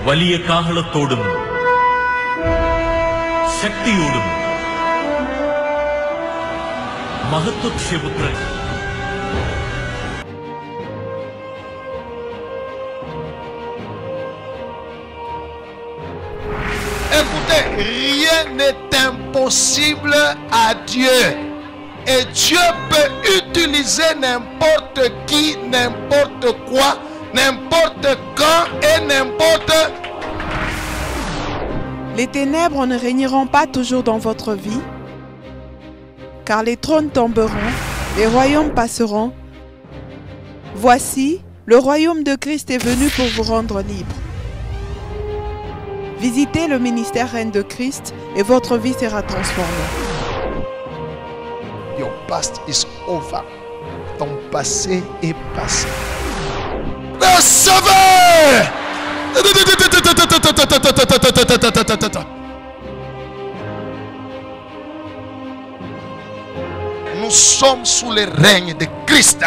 വലിയ കാഹളത്തോടും ശക്തിയോടും മഹത്വക്ഷേപുത്രൻ Écoutez, rien n'est impossible à Dieu. Et Dieu peut utiliser n'importe qui, n'importe quoi, n'importe quand et n'importe. Les ténèbres ne régneront pas toujours dans votre vie, car les trônes tomberont, les royaumes passeront. Voici, le royaume de Christ est venu pour vous rendre libre. Visitez le ministère Reine de Christ et votre vie sera transformée. Your past is over. Ton passé est passé. Recevez! Nous sommes sous le règne de Christ.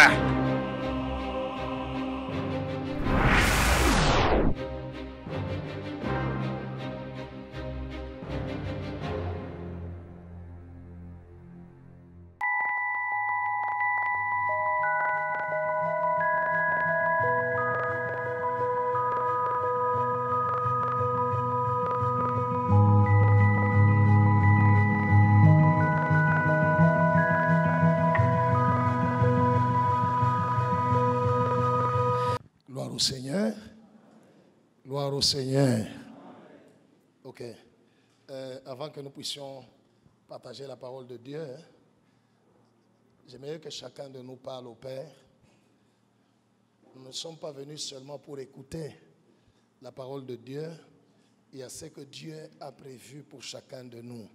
Gloire au Seigneur. Gloire au Seigneur. Ok. Avant que nous puissions partager la parole de Dieu, j'aimerais que chacun de nous parle au Père. Nous ne sommes pas venus seulement pour écouter la parole de Dieu. Il y a ce que Dieu a prévu pour chacun de nous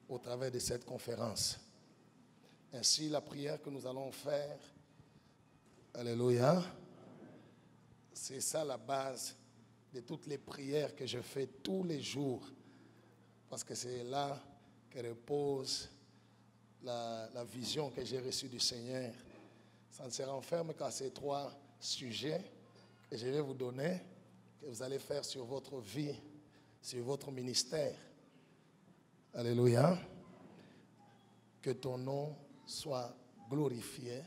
au travers de cette conférence. Ainsi, la prière que nous allons faire, alléluia, c'est ça la base de toutes les prières que je fais tous les jours. Parce que c'est là que repose la vision que j'ai reçue du Seigneur. Ça ne se renferme qu'à ces trois sujets que je vais vous donner, que vous allez faire sur votre vie, sur votre ministère. Alléluia. Que ton nom soit glorifié,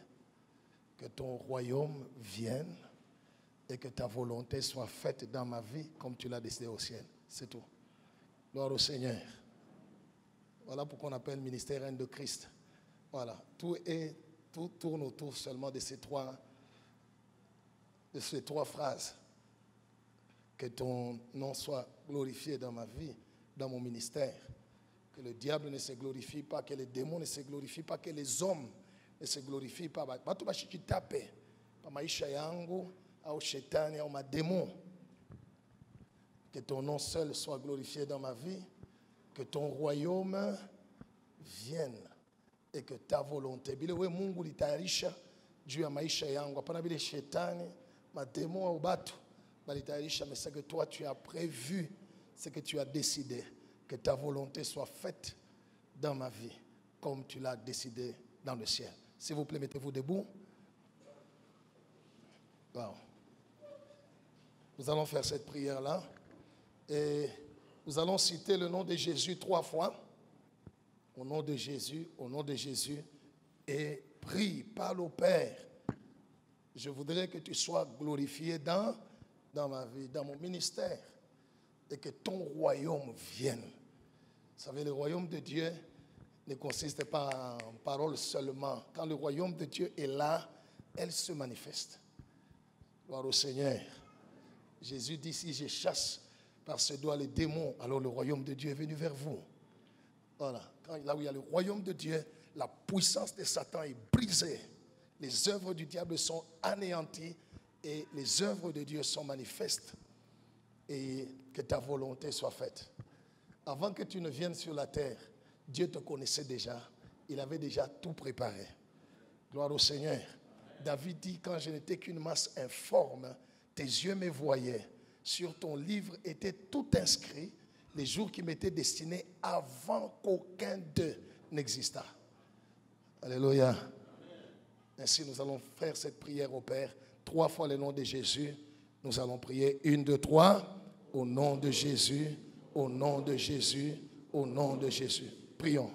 que ton royaume vienne et que ta volonté soit faite dans ma vie comme tu l'as décidé au ciel. C'est tout. Gloire au Seigneur. Voilà pourquoi on appelle ministère Reine de Christ. Voilà. Tout tourne autour seulement de ces trois phrases. Que ton nom soit glorifié dans ma vie, dans mon ministère. Que le diable ne se glorifie pas, que les démons ne se glorifient pas, que les hommes ne se glorifient pas. Batu bashikitape pa maisha yangu au shetani au madémon. Que ton nom seul soit glorifié dans ma vie, que ton royaume vienne et que ta volonté. Bile we Mungu litayarisha juu ya maisha yangu, hapana bile shetani, madémon au batu balitayarisha, mais c'est que toi tu as prévu, c'est que tu as décidé que ta volonté soit faite dans ma vie comme tu l'as décidé dans le ciel. S'il vous plaît, mettez-vous debout. Wow. Nous allons faire cette prière-là. Et nous allons citer le nom de Jésus 3 fois. Au nom de Jésus, au nom de Jésus. Et prie, parle au Père. Je voudrais que tu sois glorifié dans ma vie, dans mon ministère. Et que ton royaume vienne. Vous savez, le royaume de Dieu ne consiste pas en paroles seulement. Quand le royaume de Dieu est là, elle se manifeste. Gloire au Seigneur. Jésus dit, si je chasse par ce doigt les démons, alors le royaume de Dieu est venu vers vous. Voilà. Là où il y a le royaume de Dieu, la puissance de Satan est brisée. Les œuvres du diable sont anéanties et les œuvres de Dieu sont manifestes. Et que ta volonté soit faite. Avant que tu ne viennes sur la terre, Dieu te connaissait déjà. Il avait déjà tout préparé. Gloire au Seigneur. David dit, quand je n'étais qu'une masse informe, tes yeux me voyaient. Sur ton livre était tout inscrit, les jours qui m'étaient destinés avant qu'aucun d'eux n'existât. Alléluia. Ainsi, nous allons faire cette prière au Père. 3 fois le nom de Jésus. Nous allons prier. 1, 2, 3. Au nom de Jésus, au nom de Jésus, au nom de Jésus. Prions.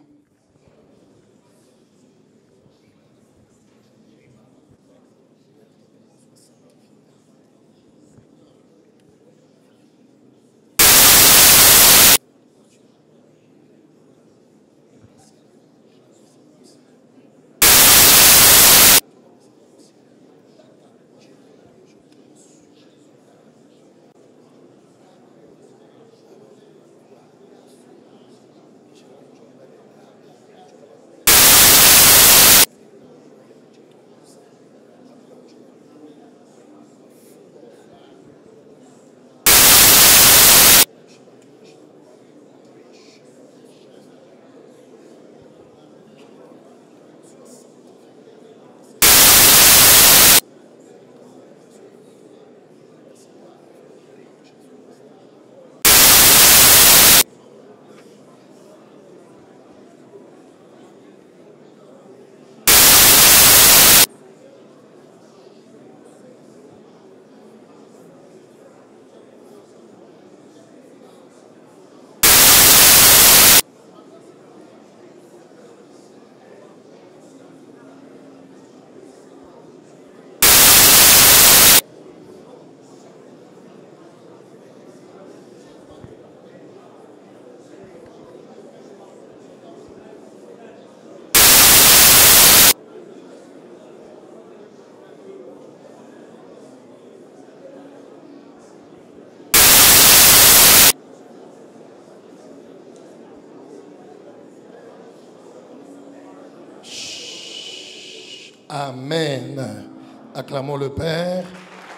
Amen. Acclamons le Père,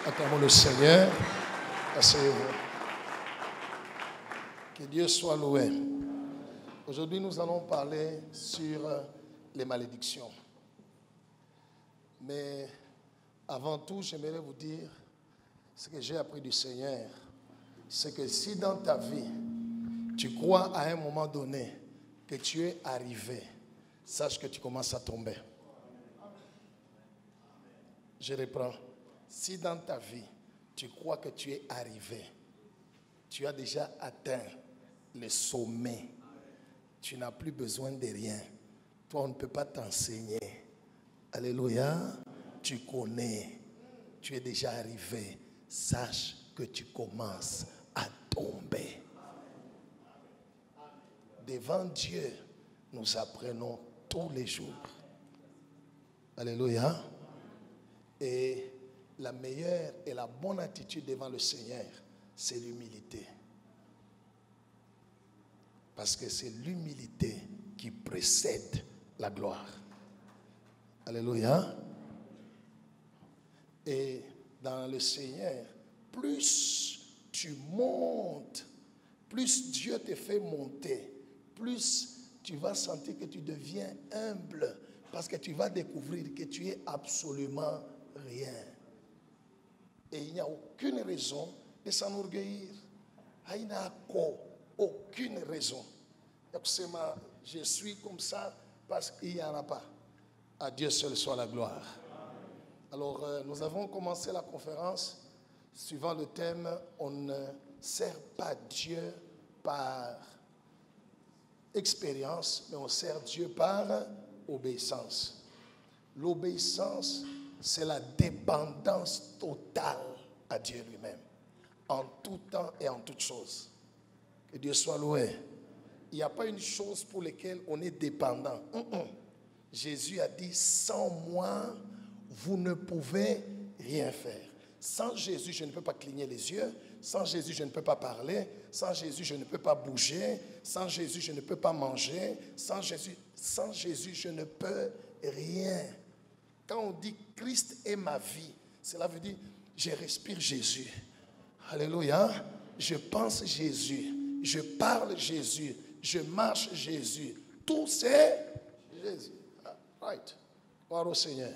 acclamons le Seigneur. Asseyez-vous. Que Dieu soit loué. Aujourd'hui, nous allons parler sur les malédictions. Mais avant tout, j'aimerais vous dire ce que j'ai appris du Seigneur. C'est que si dans ta vie, tu crois à un moment donné que tu es arrivé, sache que tu commences à tomber. Je reprends. Si dans ta vie, tu crois que tu es arrivé, tu as déjà atteint le sommet, tu n'as plus besoin de rien. Toi, on ne peut pas t'enseigner. Alléluia. Tu connais. Tu es déjà arrivé. Sache que tu commences à tomber. Devant Dieu, nous apprenons tous les jours. Alléluia. Et la meilleure et la bonne attitude devant le Seigneur, c'est l'humilité. Parce que c'est l'humilité qui précède la gloire. Alléluia. Et dans le Seigneur, plus tu montes, plus Dieu te fait monter, plus tu vas sentir que tu deviens humble, parce que tu vas découvrir que tu es absolument rien. Et il n'y a aucune raison de s'enorgueillir. Il n'y a aucune raison. Je suis comme ça parce qu'il n'y en a pas. À Dieu seul soit la gloire. Alors, nous avons commencé la conférence suivant le thème « On ne sert pas Dieu par expérience, mais on sert Dieu par obéissance. » L'obéissance, c'est la dépendance totale à Dieu lui-même, en tout temps et en toutes choses. Que Dieu soit loué. Il n'y a pas une chose pour laquelle on est dépendant. Jésus a dit, sans moi, vous ne pouvez rien faire. Sans Jésus, je ne peux pas cligner les yeux. Sans Jésus, je ne peux pas parler. Sans Jésus, je ne peux pas bouger. Sans Jésus, je ne peux pas manger. Sans Jésus, je ne peux rien. Quand on dit Christ est ma vie, cela veut dire je respire Jésus. Alléluia. Je pense Jésus. Je parle Jésus. Je marche Jésus. Tout c'est Jésus. Right. Gloire au Seigneur.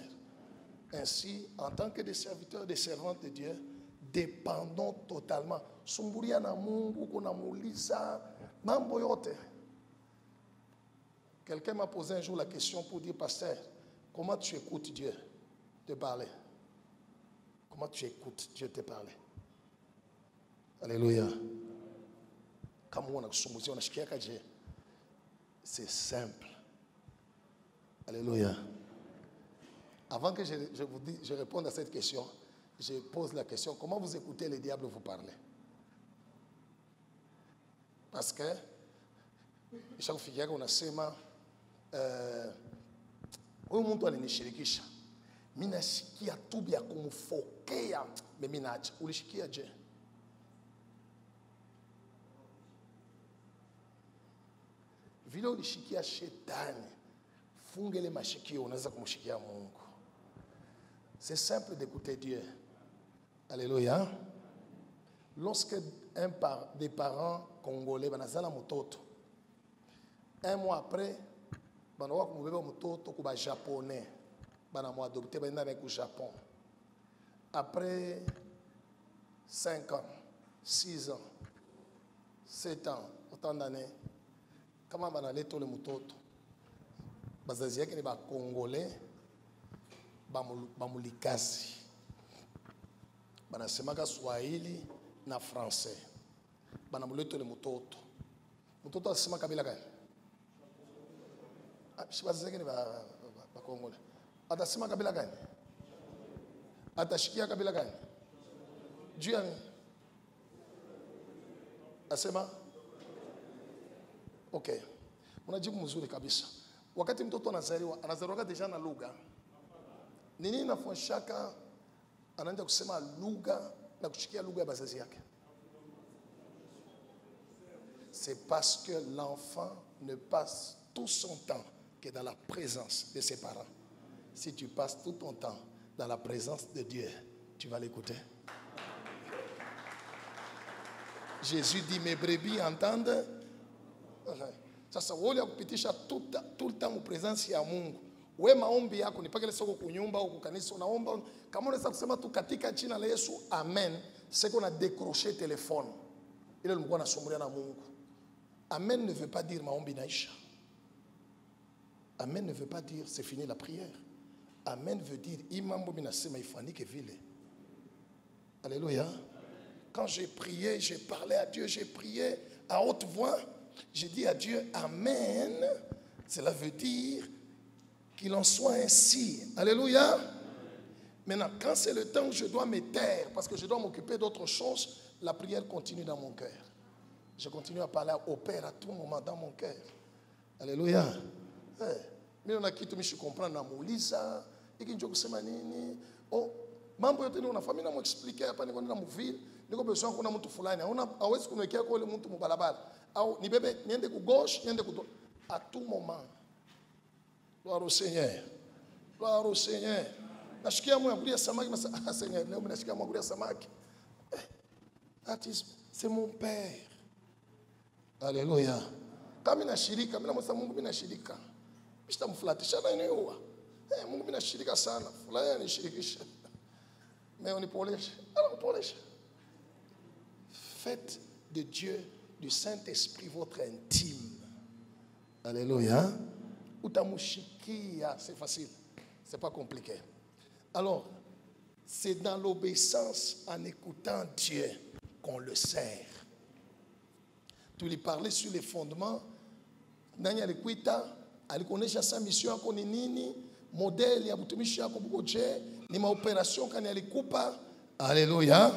Ainsi, en tant que des serviteurs, des servantes de Dieu, dépendons totalement. Quelqu'un m'a posé un jour la question pour dire, pasteur, comment tu écoutes Dieu te parler? Comment tu écoutes Dieu te parler? Alléluia. Kama unakusumbuzia unashikia kaje? C'est simple. Alléluia. Avant que je réponde à cette question, je pose la question, comment vous écoutez le diable vous parler? Parce que chaque fois qu'on a sema huyu mtu alinishirikisha, mimi nasikia tu bya kumfokea, mimi naacha. Ulishikia je? Vile ulishikia shetani, fungele mashikio, unaweza kumshikia Mungu. C'est simple d'écouter Dieu. Alléluia. Lorsque des parents congolais banazala mutoto, un mois après, banawa kumubeba mutoto kuba japonais, banamu adopté bana avec au Japon. Après 5 ans, 6 ans, 7 ans, autant d'années, kama banaleto le mutoto, bazazi yake ni ba congolais, bamulikazi, banasemaka Swahili na français, banamuleto le mutoto. Mutoto asema kabila gani? Bazazi yake ni ba congolais. Atasema kabila gani? Atashikia kabila gani? Juu ya nini? Asema okay. Unajibu mzuri kabisa. Wakati mtoto anazaliwa deja na lugha. Nini inafundishaka anaanza kusema lugha na kushikia lugha ya bazazi yake? C'est parce que l'enfant ne passe tout son temps que dans la présence de ses parents. Si tu passes tout ton temps dans la présence de Dieu, tu vas l'écouter. Jésus dit, mes brebis entendent. Sasa wole ya kupitisha tout le temps mu présence ya Mungu. We maombi yako ni paka soko kunyumba au kukanisa unaomba kama unaweza kusema tu katika jina la Yesu amen, c'est qu'on a décroché téléphone. Ile mlikuwa nasumulia na Mungu. Amen ne veut pas dire maombi naisha. Amen ne veut pas dire c'est fini la prière. Amen veut dire imambo minasema ifanike vile. Alléluia. Quand j'ai prié, j'ai parlé à Dieu, j'ai prié à haute voix. J'ai dit à Dieu, Amen. Cela veut dire qu'il en soit ainsi. Alléluia. Maintenant, quand c'est le temps où je dois me taire, parce que je dois m'occuper d'autre chose, la prière continue dans mon cœur. Je continue à parler au Père à tout moment dans mon cœur. Alléluia. Mais on a quitté, je comprends, na mulisa, et qui kusema nini. Oh, mambo yote ni unafanya na muexpliquer hapa niko na muvile, niko besoin kuna mtu fulani. Hawezi kumwekea kwa ile mtu mubalabala. Au ni bebe niende ku gauche, niende ku droite. À tout moment. Gloire au Seigneur. Gloire au Seigneur. Nashikia mwa kulia samaki na Seigneur, leo nashikia mwa kulia samaki. C'est mon Père. Alléluia. Kama ninashirika, mimi namwambia Mungu mimi nashirika. Sitamflatisha na eneo. Mungu mimi nashirika sana. Fulani anishirikisha. Mais on ipolesha. Alors polesha. Faites de Dieu, du Saint-Esprit votre intime. Alléluia. Utamushikia, c'est facile. C'est pas compliqué. Alors, c'est dans l'obéissance en écoutant Dieu qu'on le sert. Tu lui parlais sur les fondements. Nani alikuita, alikuonesha sa mission yako ni nini, modeli ya butumishi yako buko je, ni maopération kani alikupa. Alléluia.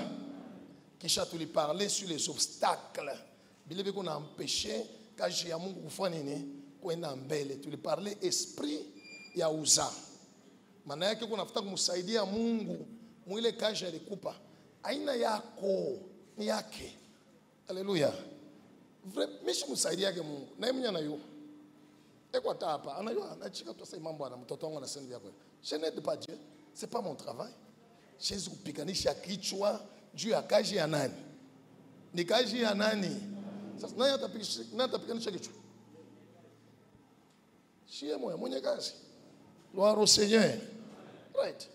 Kisha tu lui parlais sur les obstacles. Bilebe qu'on a empêché kaji ya Mungu kufanya nini? Kwenda mbele. Tu lui parlais esprit ya uza. Maana yake kunafuta kumsaidia Mungu mwile kazi alikupa. Aina yako ni yake. Alléluia. Mishi msaidia yake Mungu. Na yeye mwenyewe anayo. Eko hapa anajua anachika tu sasa mambo ana mtoto wangu anasema yako. Je n'aide pas Dieu. C'est pas mon travail. Jésus kupiganisha kichwa juu ya kazi ya nani? Ni kazi ya nani? Sasa nani atapiganisha kichwa? Shie mwenye kazi. Gloire au Seigneur. Right.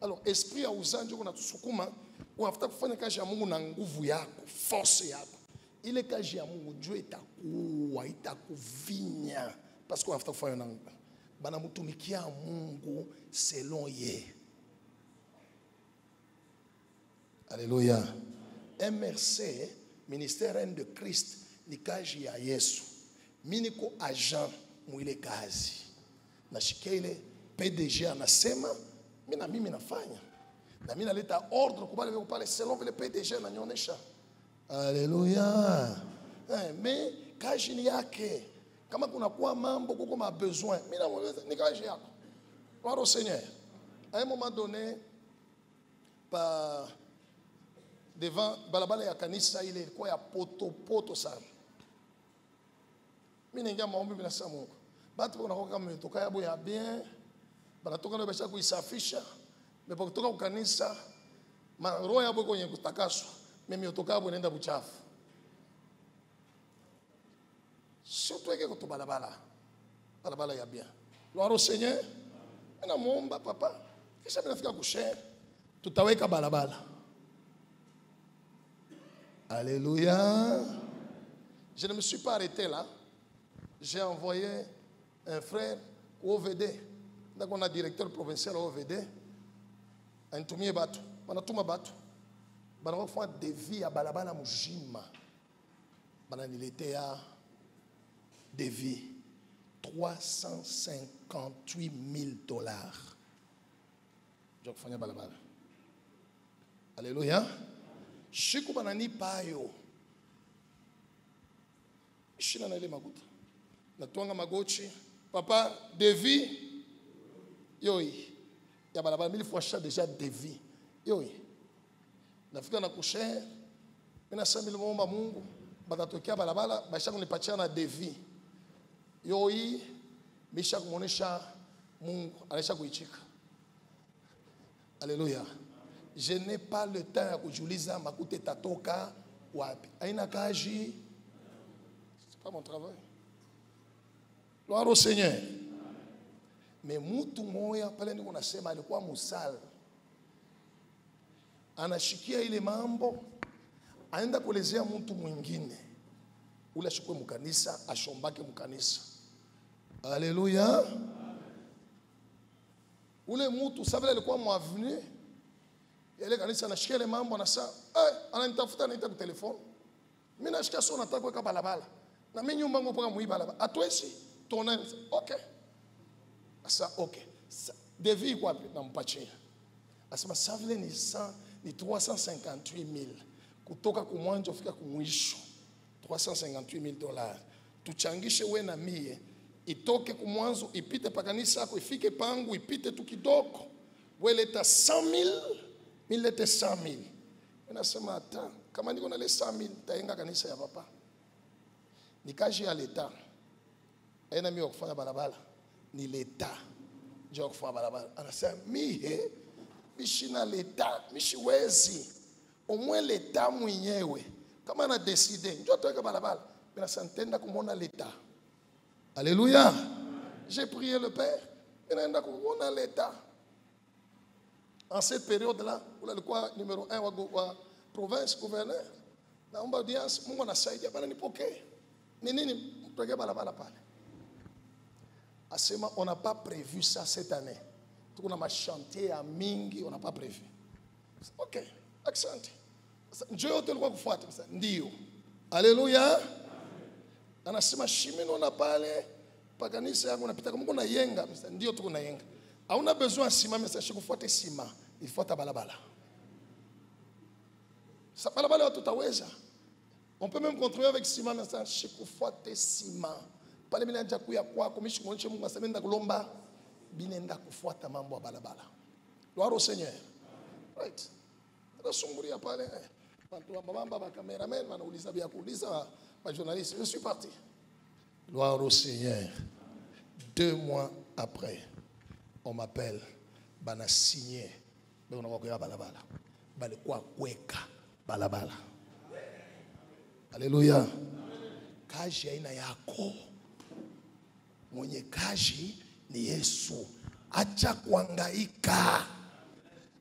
Alors, esprit ya uzanjo kuna tusukuma, unafuta kufanya kazi ya Mungu na nguvu yako, force yako. Ile kazi ya Mungu njoo itakuwa, itakuvinya parce que unafuta kufanya na bana mtumikia Mungu selon ye. Alléluia. MRC, ministère Reine de Christ, ni kazi ya Yesu. Mimi niko agent mwile kazi. Nashikia ile PDG anasema, mimi nafanya. Na mimi naleta ordre kwa wale pale selon vile PDG ananionyesha. Alléluia. Mais kazi ni yake. Kama kuna kuwa mambo kuko ma besoin, mimi namweleza ni kazi yako. Gloire au Seigneur. À un moment donné, devant balabala ya kanisa ile ilikuwa ya poto sana. Mimi naingia maombi bila saa Mungu. Batu wanakuwa kama metoka yabo ya bien, banatoka na besha kuisafisha, mepo kutoka kwa kanisa, roho yabo kwenye kutakaswa, mimi yotoka yabo nenda buchafu. Sio tuweke kwa balabala ya bien. Gloire au Seigneur. Na muomba papa, kisha binafika kushare, tutaweka balabala. Alléluia. Je ne me suis pas arrêté là. J'ai envoyé un frère au OVD. Donc on a directeur provincial au OVD. Antumie batu. Banatuma batu. Banako fwa devis à balabala mujima. Bananilete ya devis. $358,000. Je kufanya balabala. Alléluia. Shiku banani payo. Shina na ile makuta. Natwanga magochi. Papa, devis. Yoi. Ya balabala mili fwasha déjà devis. Yoi. Nafika na kushe. Mina sambili muomba Mungu. Batatokea balabala. Baisha kunipatia na devis. Yoi. Misha kumuonesha Mungu. Anaisha kuichika. Alléluia. Je n'ai pas le temps à kujuliza makute tatoka wapi. Aina kaji. C'est pas mon travail. Gloire au Seigneur. Mais mtu moya pale niko nasema alikuwa musal. Anashikia ile mambo, aenda kuelezea mtu mwingine. Ule ashikwe mkanisa, ashombake mkanisa. Alléluia. Ule mtu sabela alikuwa mwaveni. Ile kanisa anashikia ile mambo anasema, ananitafuta anaita kwa telefoni. Mimi nashikia sio nataka kuweka balabala. Na mimi nyumba yangu mpaka muiba balabala. Atwezi tona. Okay. Asa okay. Devis kwa nampachia. Asema savile ni 358,000 kutoka kumwanzo kufika kumwisho. $358,000. Tuchangishe wewe na mie. Itoke kumwanzo ipite pa kanisa yako ifike pangu ipite tu kidogo. Wewe leta 100,000, mimi lete 100,000. Nasema hata kama niko na ile 100,000 taenga kanisa ya papa. Nikaji ya leta. Aina mimi kufanya barabara ni leta. Njoo kufanya barabara. Anasema mie mishina leta, mishiwezi. Omwe leta mwenyewe. Kama na decide, njoo tuweke barabara. Mimi nasantenda kumona leta. Alléluia. J'ai prié le Père. Ninaenda kuona leta. En cette période-là, où alikuwa numéro 1 wa province gouverneur. Naomba audience, Mungu anasaidia bana nipokee. Ni nini mtokee balabala pale? Asema on n'a pas prévu ça cette année. Tuko na machantier ya mingi, on n'a pas prévu. OK, accent. Njoo yote alikuwa kufuata ndio. Alléluia. Anasema shimeno na pale pa kanisa yangu napita kama kuna yenga ndio tuko na yenga. Hauna besoin simame sasa shikufuate sima, ifuata balabala. Sasa balabala watu taweza. On peut même contrôler avec sima mais sasa shikufuate sima. Pale mimi naanza kuya kwako mishi kuonyesha Mungu asemenda kulomba binenda kufuata mambo ya balabala. Gloire au Seigneur. Right. Tunasumbulia pale. Watu wa mama ba cameraman wanauliza vya kuuliza ma journaliste. Je suis parti. Gloire au Seigneur. 2 mois après, on m'appelle, bana signé, on a quoi balabala, bale quoi kweka balabala. Alléluia. Kazi aina yako, mwenye kazi ni Yesu. Acha kuhangaika,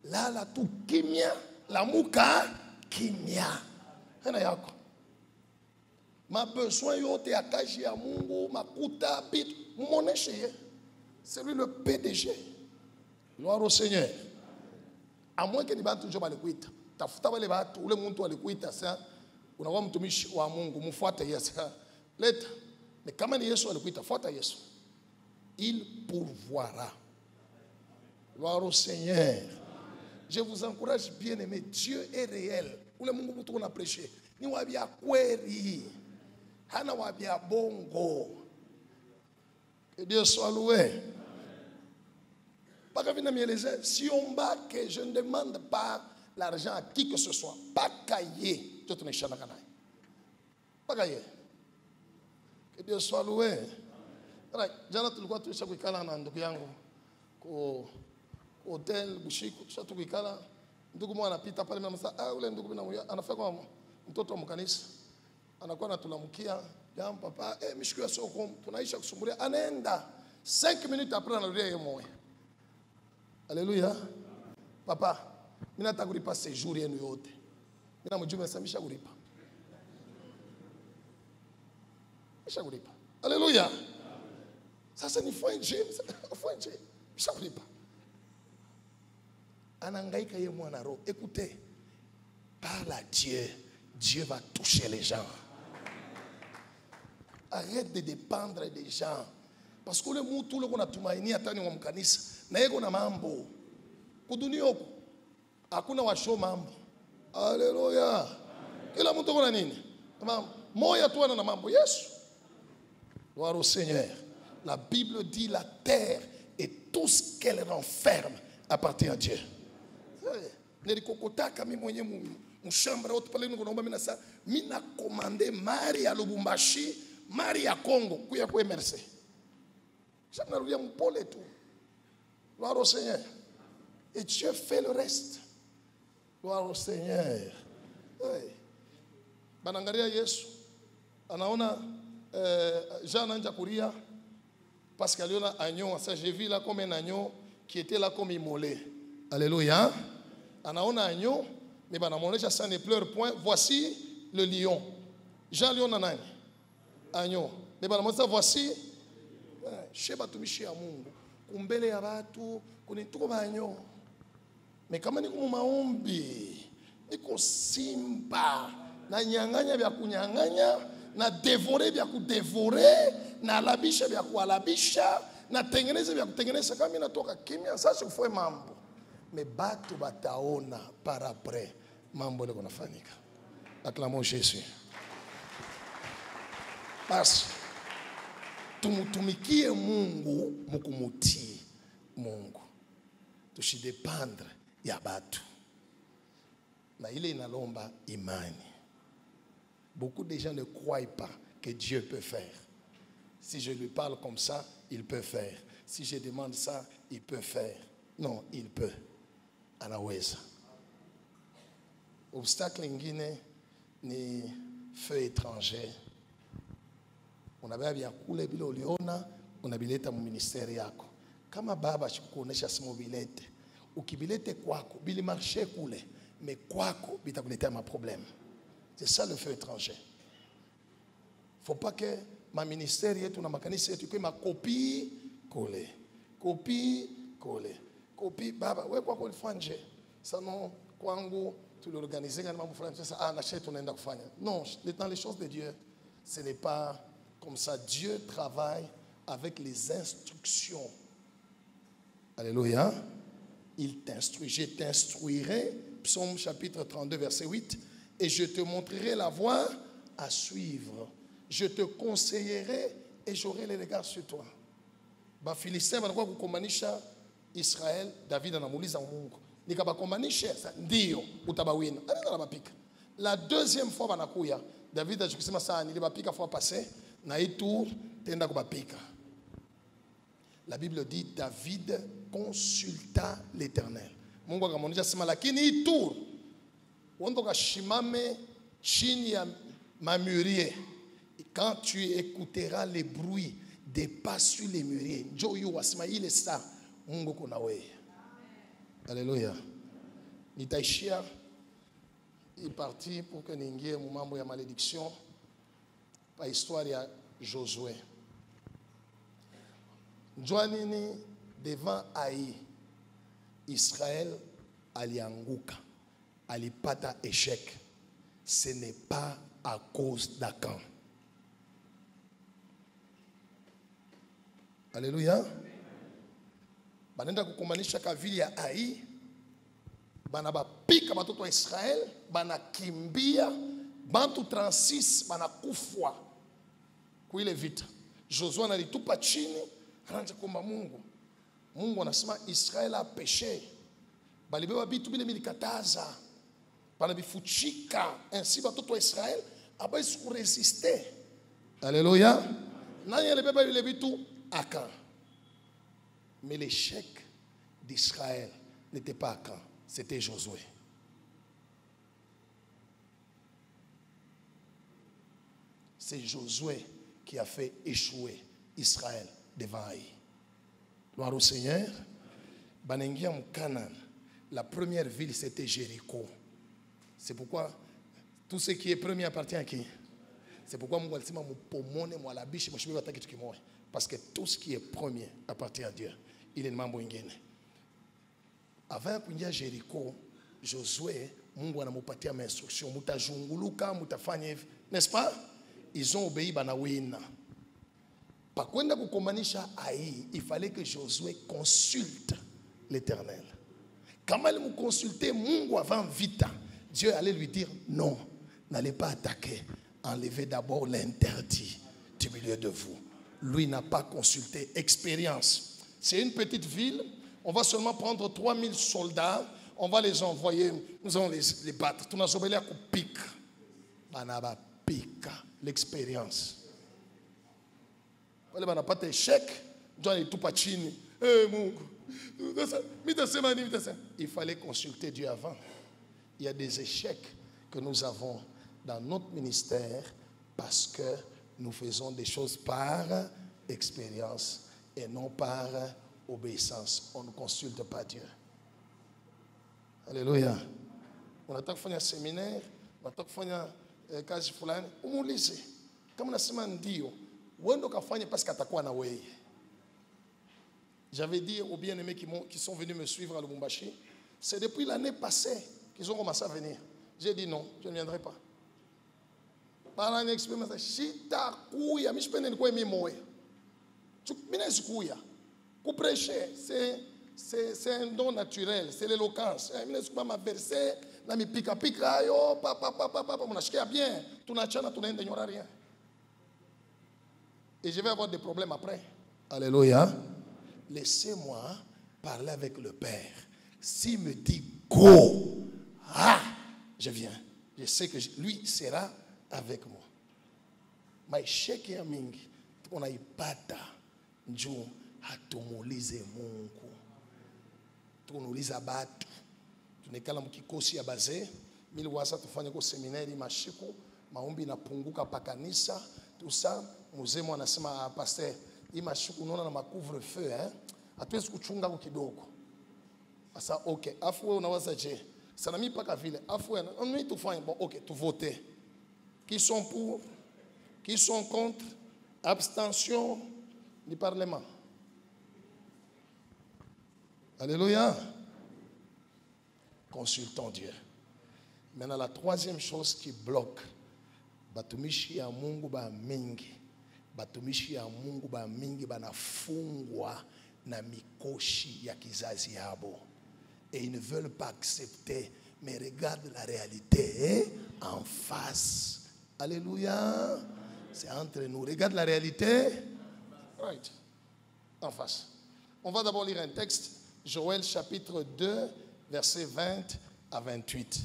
lala tu kimya, lamuka kimya. Aina yako. Ma besoin yote ya kazi ya Mungu, makuta, bit, muoneshe. C'est lui le PDG. Gloire au Seigneur. À moins que ni batu njo balikuita. Tafuta wale batu, ule muntu alikuita ça unakuwa mtumishi wa Mungu, mfuate Yesu. Leta. Mais kama ni Yesu alikuita, fuata Yesu. Il pourvoira. Gloire au Seigneur. Je vous encourage, bien aimé, Dieu est réel. Ule Mungu mtu kuna prêcher. Ni wabia kweli. Hana wabia bongo. Que Dieu soit loué. Pas que vienne me si on bat que je ne demande pas l'argent à qui que ce soit. Pas caillé. Tu te n'es pas canai. Pas caillé. Que Dieu soit loué. Jana tulikuwa tulisha kuikala na ndugu yangu kwa hotel Bushiku, tusha tukikala ndugu mmoja anapita pale mimi namsa ule ndugu mimi anafika kwa mtoto wa mkanisa anakuwa anatulamkia jambo papa mishikio ya soko tunaisha kusumbulia anaenda 5 minutes après anarudia yeye moyo. Alléluia. Papa mimi nataka kulipa séjour yenu yote. Mimi namjua msamisha kulipa. Misha kulipa. Alléluia. Sasa ni fwenje, misha kulipa. Anangaika yeye mwana roho. Écoutez, parle à Dieu, Dieu va toucher les gens. Arrête de dépendre des gens. Parce que le mtu ule kuna tumaini hatani wa mkanisa na yeye kuna mambo. Kudunia huko hakuna washo mambo. Haleluya. Kila mtu kuna nini? Mambo. Moya tu ana na mambo. Yesu. Gloire au Seigneur. La Bible dit la terre et tout ce qu'elle renferme appartient à Dieu. Nilikokotaka mimi mwenyewe mshamba wote pale ninaomba mimi nasa mimi na commander mari ya Lubumbashi, mari ya Congo kuya kwa MRC. Sasa narudia mpole tu. Gloire au Seigneur. Et Dieu fait le reste. Gloire au Seigneur. Banangalia Yesu anaona Jean anja kuria parce qu'il y a un agneau. Ça, j'ai vu là comme un agneau qui était là comme immolé. Alléluia. Anaona agneau, mais banamonesha ça ne pleure point. Voici le lion. Jean lion nanani? Agneau. Mais banamonesha voici sheba tumishi ya Mungu. Kumbele ya watu kunituko ba agneau. Mais kama ni kuma maombi, niko simba na nyanganya vya kunyanganya na devore vya kudevore na alabisha vya kualabisha na tengeneza vya kutengeneza. Kama mimi natoka kimya sasa ufue mambo mais batu bataona par après mambo ile kunafanyika. Acclamons Jésus. Basi tumutumikie Mungu mukumutii Mungu, tusidependre ya batu na ile inalomba imani. Beaucoup de gens ne croient pas que Dieu peut faire. Si je lui parle comme ça, il peut faire. Si je demande ça, il peut faire. Non, il peut. Anaweza. Obstacle ingine ni feu étranger. Unabeba vya kule bila uliona, unabileta mu ministeri yako. Kama baba shikuonesha simu bilete, ukibilete kwako, bili marché kule, mais kwako bitakuletea ma problème. C'est ça le feu étranger. Faut pas que ma ministère yetu na makanisa yetu kwa ma copie coller. Copie coller. Copie baba wewe kwa kulifanje. Sana kwangu tuliorganiser kama mambo fulani sasa na shetu tunaenda kufanya. Non, dans les choses de Dieu, ce n'est pas comme ça. Dieu travaille avec les instructions. Alléluia. Il t'instruit, je t'instruirai. Psaume chapitre 32 verset 8. Et je te montrerai la voie à suivre. Je te conseillerai et j'aurai les regards sur toi. Ba Philistins wanakuwa kukombanisha Israel, David anamuuliza Mungu. Nikabakombanisha ndio utabawina. Anaenda anabapika. La deuxième fois banakuya, David ajikisema saa nilibapika fois passé na hii tour tenda kubapika. La Bible dit David consulta l'Éternel. Mungu akamwonyesha sema lakini hii tour Wando kashimame chini ya mamurier. Quand tu écouteras les bruits des pas sur les mûriers, njo yu wasema ile sa Mungu kuna wewe. Alléluia. Nitaishia il parti pour que ningie mu mambo ya malédiction pa histoire ya Josué. Njoanini devant Haï, Israël alianguka. Alipata échec. ce n'est pas à cause d'Akan. Alléluia. Banenda kukumanisha ka vile ya Ai, bana bapika batoto wa Israel, bana kimbia, bantu 36 bana kufwa kwa ile vita. Joshua analitupa chini, anaanza kuomba Mungu. Mungu anasema Israel a péché. Balibeba bitu bile milikataza. Bana bifuchika, ainsi batoto wa Israel abasi kurésister. Alléluia. Nani alibeba bile bitu? Akan. Mais l'échec d'Israël n'était pas Akan, c'était Josué. C'est Josué qui a fait échouer Israël devant Haï. Gloire au Seigneur. Banengiam Canaan, la première ville c'était Jéricho. C'est pourquoi tout ce qui est premier appartient à qui? C'est pourquoi Mungu alisema mupomone mwalabishi mshibeba hata kitu kimoja. Parce que tout ce qui est premier appartient à Dieu. Il est mambo ingine. Avant kuingia Jéricho, Josué, Mungu anamupatia instruction, mutajunguluka, mutafanya hivi. N'est-ce pas? Ils ont obéi banawina. Par kwenda kukomanisha Haï, il fallait que Josué consulte l'Éternel. Quand il me consultait Mungu avant vita, Dieu allait lui dire non, n'allez pas attaquer. Enlevez d'abord l'interdit du milieu de vous. Lui n'a pas consulté. Expérience. C'est une petite ville. On va seulement prendre 3000 soldats. On va les envoyer. Nous allons les battre. Tout n'a pas l'air qu'on pique. Banaba pique. L'expérience. On n'a pas d'échec. Il fallait consulter Dieu avant. Il y a des échecs que nous avons dans notre ministère parce que nous faisons des choses par expérience et non par obéissance. On ne consulte pas Dieu. Alléluia. On a fait un séminaire, on a fait un cas fulani, on l'a dit. Comme on a dit, on a fait parce que tu as fait. J'avais dit aux bien-aimés qui sont venus me suivre à Lubumbashi, c'est depuis l'année passée qu'ils ont commencé à venir. J'ai dit non, je ne viendrai pas. Par une expérience, c'est un don naturel, c'est l'éloquence. Et je vais avoir des problèmes après. Alléluia. Laissez-moi parler avec le Père. S'il me dit go, je viens. Je sais que lui sera avec moi. Mais cheki ya mingi tunaipata njoo hatumulize Mungu. Tunuliza batu. Tunekala mkikosi ya baze, mili wasa tufanye kwa seminari mashiku, maombi inapunguka pa kanisa, tout ça, muzemo anasema pasteur, hii mashiku unaona na macouvre feu hatuwezi kuchunga kwa kidogo. Asa okay, afu wewe unawaza je? Sana mimi paka vile, afu wewe on tout fine, bon OK, tu voter. Qui sont pour? Qui sont contre? Abstention du Parlement. Alléluia. Consultons Dieu. Maintenant, la troisième chose qui bloque, batumishi ya Mungu ba mingi, batumishi ya Mungu ba mingi banafungwa na mikoshi ya kizazi yabo. Et ils ne veulent pas accepter, mais regardent la réalité en face. Alléluia. C'est entre nous. Regarde la réalité. Right. En face. On va d'abord lire un texte. Joël chapitre 2, versets 20 à 28.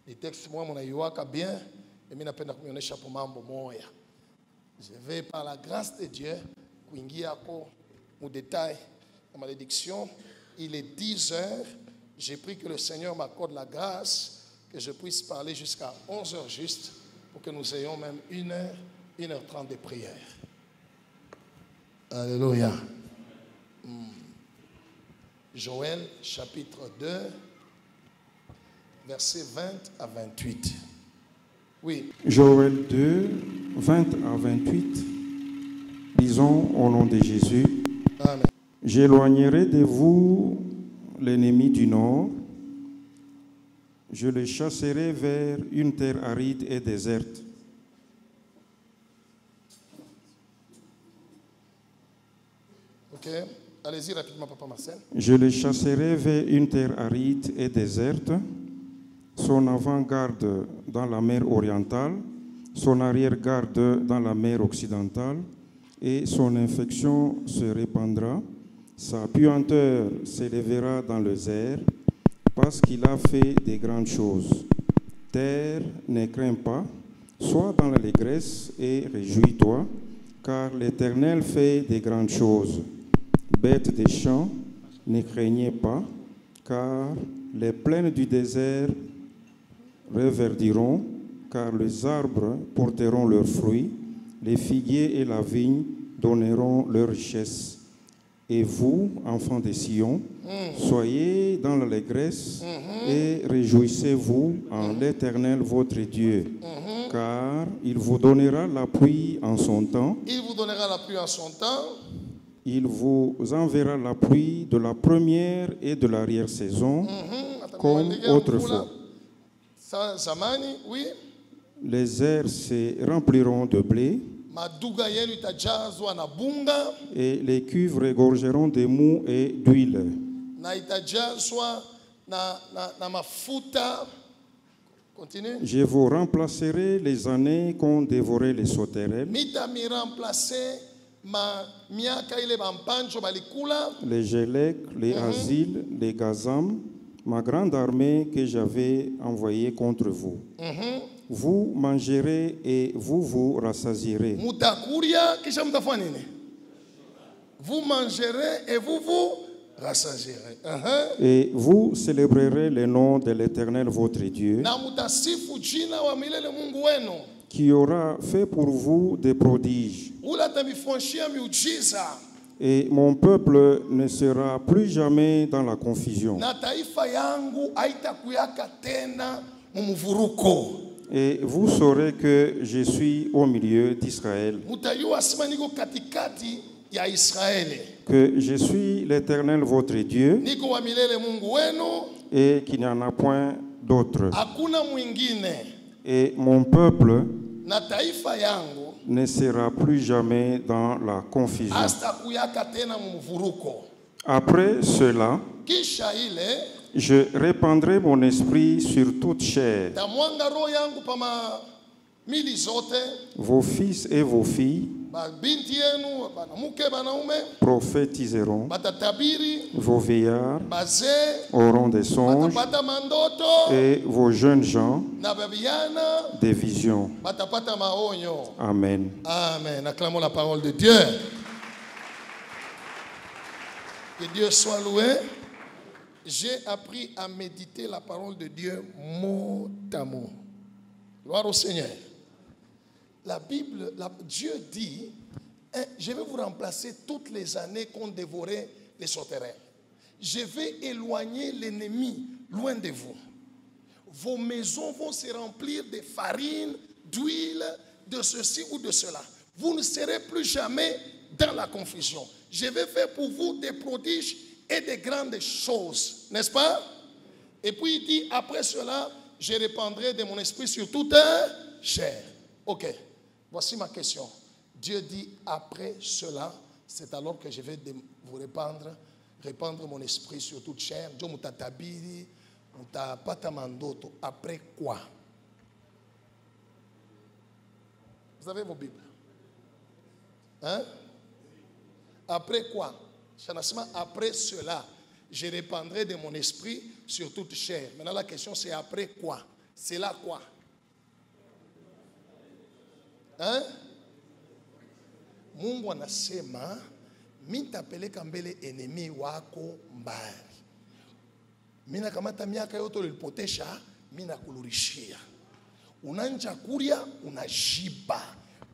Les textes, moi, mon aïouaka bien. Et je vais, par la grâce de Dieu, mon détail, ma malédiction. Il est 10 heures. J'ai pris que le Seigneur m'accorde la grâce que je puisse parler jusqu'à 11 heures juste pour que nous ayons même 1h30 de prière. Alléluia. Joël chapitre 2, versets 20 à 28. Oui. Joël 2, 20 à 28. Disons au nom de Jésus. Amen. J'éloignerai de vous l'ennemi du nord Je les chasserai vers une terre aride et déserte. Ok, allez-y rapidement, Papa Marcel. Je les chasserai vers une terre aride et déserte, son avant-garde dans la mer orientale, son arrière-garde dans la mer occidentale, et son infection se répandra, sa puanteur s'élèvera dans le désert, parce qu'il a fait des grandes choses. Terre, ne crains pas, sois dans l'allégresse et réjouis-toi, car l'Éternel fait des grandes choses. Bêtes des champs, ne craignez pas, car les plaines du désert reverdiront, car les arbres porteront leurs fruits, les figuiers et la vigne donneront leur richesse. Et vous, enfants de Sion, soyez dans l'allégresse et réjouissez-vous en l'Éternel votre Dieu, car il vous donnera la pluie en son temps. Il vous donnera la pluie en son temps. Il vous enverra la pluie de la première et de l'arrière-saison, comme autrefois. Zamani, oui. Les airs se rempliront de blé, Maduga yenu itajazwa na bunga, et les cuves regorgeront de mou et d'huile. na itajazwa na mafuta. Continue. Je vous remplacerai les années qu'ont dévoré les sauterelles, Mita mi remplacer ma miaka ile bampancho balikula, les Gélèques, les Asiles, les Gazam, ma grande armée que j'avais envoyée contre vous. Vous mangerez et vous vous rassasierez. mutakuria kisha mtafanya nini? Vous mangerez et vous vous rassasierez. Et vous célébrerez le nom de l'Éternel votre Dieu, Na mutasifu jina wa milele Mungu wenu. qui aura fait pour vous des prodiges. Ula atamifanyia miujiza. Et mon peuple ne sera plus jamais dans la confusion. Na taifa yangu haitakuyaka tena mumuvuruko. Et vous saurez que je suis au milieu d'Israël, Mutayua sema niko katikati ya Israeli. que je suis l'Éternel votre Dieu, Niko wa milele Mungu wenu, et qu'il n'y en a point d'autre. hakuna mwingine. Et mon peuple Na taifa yangu ne sera plus jamais dans la confusion. hastakuyaka tena mumuvuruko. Après cela, Kisha ile je répandrai mon esprit sur toute chair. tamwanga roho yangu pama mili zote, Vos fils et vos filles babinti yenu, banamuke banaume, prophétiseront, batatabiri, vos vieillards bazee auront des songes, batapata mandoto, et vos jeunes gens na babiana des visions. batapata maonyo. Amen. Amen. Acclamons la parole de Dieu. Que Dieu soit loué. J'ai appris à méditer la parole de Dieu mot à mot. Gloire au Seigneur. La Bible, Dieu dit, je vais vous remplacer toutes les années qu'ont dévoré les sauterelles. Je vais éloigner l'ennemi loin de vous. Vos maisons vont se remplir de farine, d'huile, de ceci ou de cela. Vous ne serez plus jamais dans la confusion. Je vais faire pour vous des prodiges et des grandes choses, n'est-ce pas? Et puis il dit, après cela, je répandrai de mon esprit sur toute chair. Ok, voici ma question. Dieu dit, après cela, c'est alors que je vais vous répandre mon esprit sur toute chair. Dieu mutatabiri, mutapata mandoto. Après quoi? Vous avez vos Bibles? Hein? Après quoi? Après cela, je répandrai de mon esprit sur toute chair. Maintenant, la question, c'est après quoi? C'est là quoi? Hein? Mungu anasema, mitapeleka mbele enemi wako mbali. Mina kamata miaka yote ulipotesha, mina kulurishia. Unanja kuria, unajiba.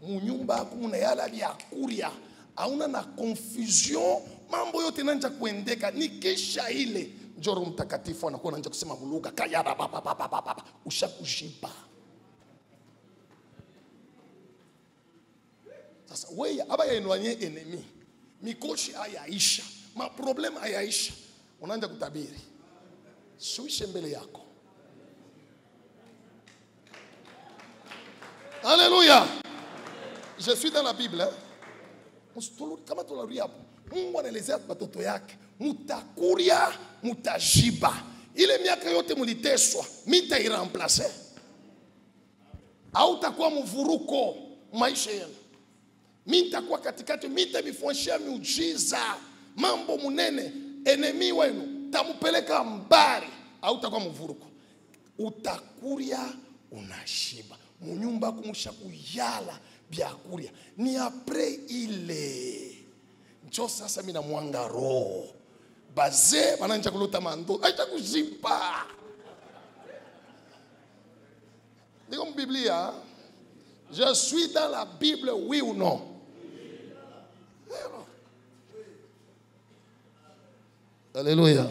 Munyumba yako unayala vya kuria. Hauna na confusion, mambo yote nanja kuendeka. Nikisha ile, Roho Mtakatifu anakuwa nanja kusema muluga, kayara baba, ushakujiba. Sasa wewe aba yaenwanye enemy. Mikoshi hayaisha, ma problem hayaisha. Unaanza kutabiri. Suishe mbele yako. Alléluia. Je suis dans la Bible. Hein? Kama tunarudia hapo. Mungu anaelezea watoto yake, mutakuria, mutajiba. Ile miaka yote muliteswa, mitairamplace. Hautakuwa mvuruko maisha yenu. Mitakuwa katikati, mitamifonyesha miujiza, mambo munene. Enemi wenu tamupeleka mbari, hautakuwa mvuruko. Utakuria, unashiba. Munyumba kumusha kuyala byakuria. Ni apre ile. Njo sasa mina mwanga roho. Baze bananja kulota mando. Aita kujipa. Dans la Bible, je suis dans la Bible, oui ou non? Alléluia.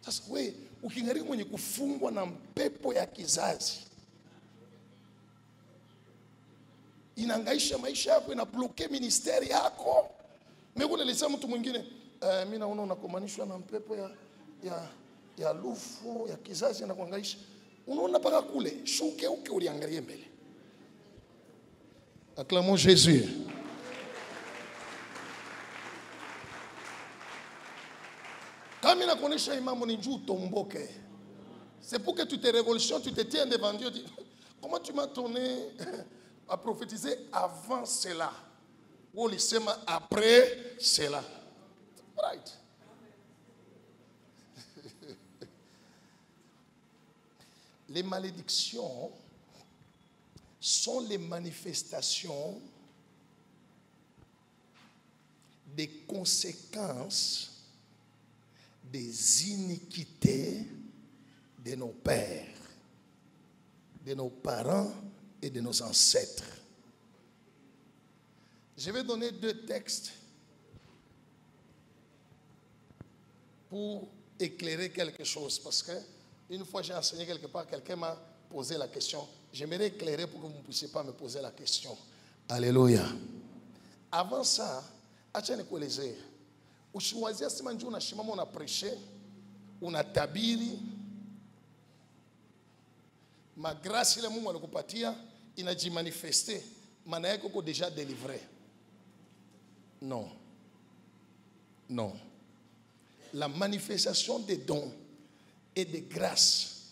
Sasa wewe ukiangalia mwenye kufungwa na mpepo ya kizazi, inahangaisha maisha yako, inabloke ministeri yako. Mimi nilisema mtu mwingine, mimi naona unakomanishwa na mpepo ya lufu ya kizazi na kuhangaisha. Unaona paka kule, shuke uke uliangalie mbele. Acclamons Jésus. Kama inakuonesha imambo ni njoo tomboke. C'est pour que tu te révolutionnes, tu te tiens devant Dieu. Comment tu m'as tourné à prophétiser avant cela? Ou lisema après cela? Right. Les malédictions sont les manifestations des conséquences des iniquités de nos pères, de nos parents et de nos ancêtres. Je vais donner 2 textes pour éclairer quelque chose, parce que une fois j'ai enseigné quelque part, quelqu'un m'a posé la question. J'aimerais éclairer pour que vous ne puissiez pas me poser la question. Alléluia. Avant ça, achane kuelezea. Usiwazia sema njoo unashimama unaprêcher, unatabiri. Ma grâce ile Mungu alikupatia inajimanifester. Maana yake uko déjà délivré. Non. Non. La manifestation des dons et des grâces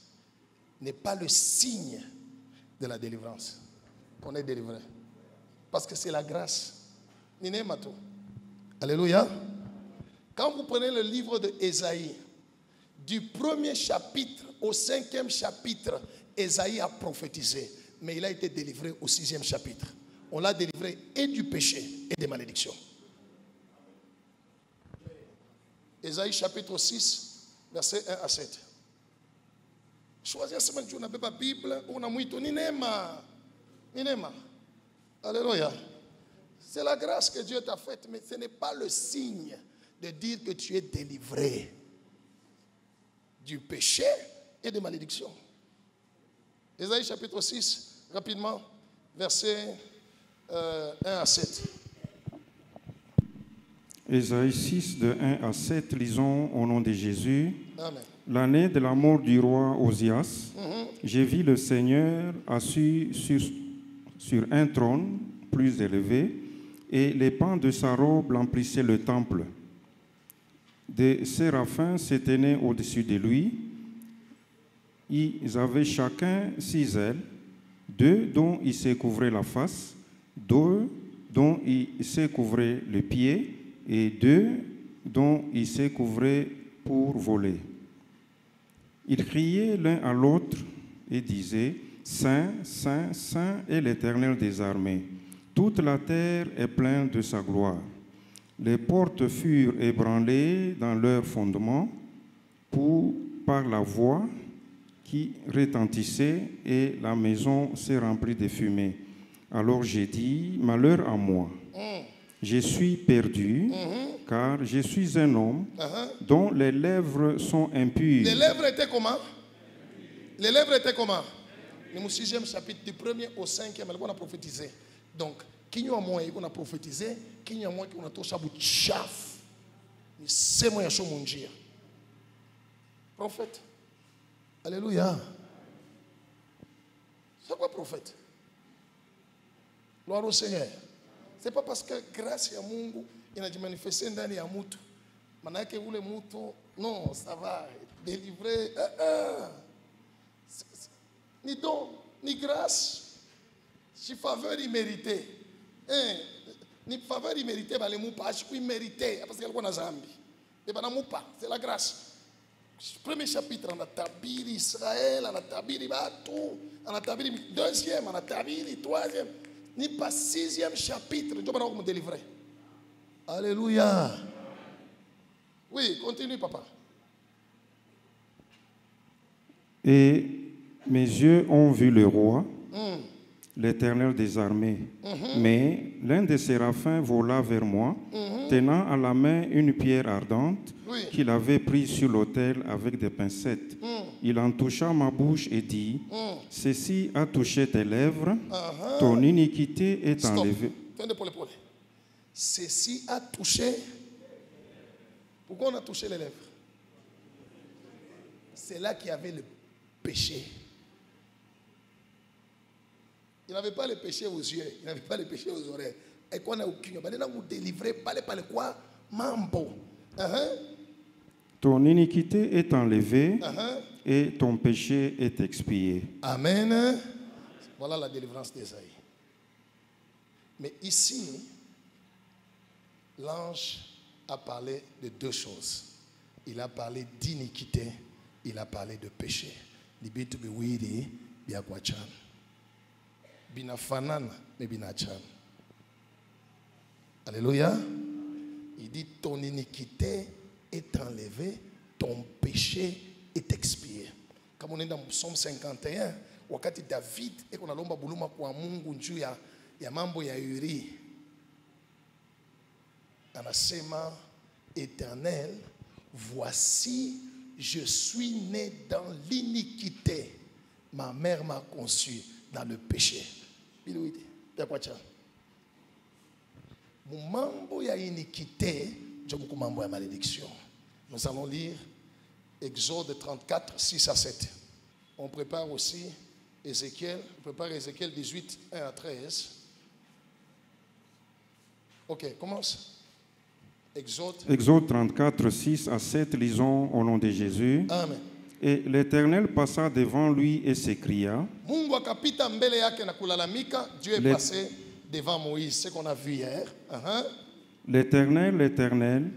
n'est pas le signe de la délivrance. On est délivré. Parce que c'est la grâce. Ninemato. Alléluia. Quand vous prenez le livre de Ésaïe, du 1er chapitre au 5e chapitre, Ésaïe a prophétisé. Mais il a été délivré au 6e chapitre. On l'a délivré et du péché et des malédictions. Ésaïe chapitre 6, versets 1 à 7. Choisir ce matin, on n'a pas de Bible, on a mouillé, ni nema. Alléluia. C'est la grâce que Dieu t'a faite, mais ce n'est pas le signe de dire que tu es délivré du péché et des malédictions. Ésaïe chapitre 6, rapidement, versets 1 à 7. Ésaïe 6, de 1 à 7, lisons au nom de Jésus. Amen. L'année de la mort du roi Osias, j'ai vu le Seigneur assis sur un trône plus élevé, et les pans de sa robe remplissaient le temple. Des séraphins se tenaient au-dessus de lui. Ils avaient chacun 6 ailes, 2 dont ils se couvraient la face, 2 dont ils se couvraient les pieds, et 2 dont ils se couvraient pour voler. Ils criaient l'un à l'autre et disaient, « Saint, Saint, Saint est l'Éternel des armées. Toute la terre est pleine de sa gloire. » Les portes furent ébranlées dans leur fondement par la voix qui retentissait, et la maison s'est remplie de fumée. Alors j'ai dit, « Malheur à moi, je suis perdu, car je suis un homme dont les lèvres sont impures. » Les lèvres étaient comment? Les lèvres étaient comment? Le 6e chapitre, du 1er au 5e, on a prophétisé. Donc, kinywa moja iko na prophétisé, kinywa moja kinatosha buchafu. Ni semo ya shomo njia. Prophète. Alléluia. C'est quoi prophète? Gloire au Seigneur. C'est pas parce que grâce ya Mungu inajimanifeste ndani ya mtu. Manake ule mtu, non, ça va, délivrer. Ni don, ni grâce. Si faveur imméritée. Ni faveur imméritée, bah les moupa, je immérité, parce qu'elle connaît Zambi. Et bah moupa, c'est la grâce. Premier chapitre, on a tabiri Israël, on a tabiri Batou, on a tabiri deuxième, on a tabiri troisième. Ni pas sixième chapitre, je vais me délivrer. Alléluia. Oui, continue, papa. Et mes yeux ont vu le roi, l'Éternel des armées. Mais l'un des séraphins vola vers moi, tenant à la main une pierre ardente qu'il avait prise sur l'autel avec des pincettes. Il en toucha ma bouche et dit, ceci a touché tes lèvres, ton iniquité est enlevée. Ceci a touché. Pourquoi on a touché les lèvres? C'est là qu'il y avait le péché. Il n'avait pas le péché aux yeux, il n'avait pas le péché aux oreilles. Et qu'on a aucune. Il va vous délivrer, parler par le quoi? Mambo. Ton iniquité est enlevée et ton péché est expié. Amen. Voilà la délivrance d'Ésaïe. Mais ici, l'ange a parlé de deux choses. Il a parlé d'iniquité, il a parlé de péché. Libitu biwiri biakwachan. Binafanana mais binachan. Alléluia. Il dit ton iniquité est enlevée, ton péché est expié. Comme on est dans Psaume 51, wakati David et qu'on a lomba buluma kwa Mungu njuu ya mambo ya Uri. Anasema, Éternel, voici, je suis né dans l'iniquité. Ma mère m'a conçu dans le péché. Mambo ya iniquité, mambo ya malédiction. Nous allons lire Exode 34, 6 à 7. On prépare aussi Ézéchiel, on prépare Ézéchiel 18, 1 à 13. Ok, commence. Exode 34, 6 à 7, lisons au nom de Jésus. Amen. Et l'Éternel passa devant lui et s'écria. Dieu est passé devant Moïse, ce qu'on a vu hier. L'Éternel, l'Éternel,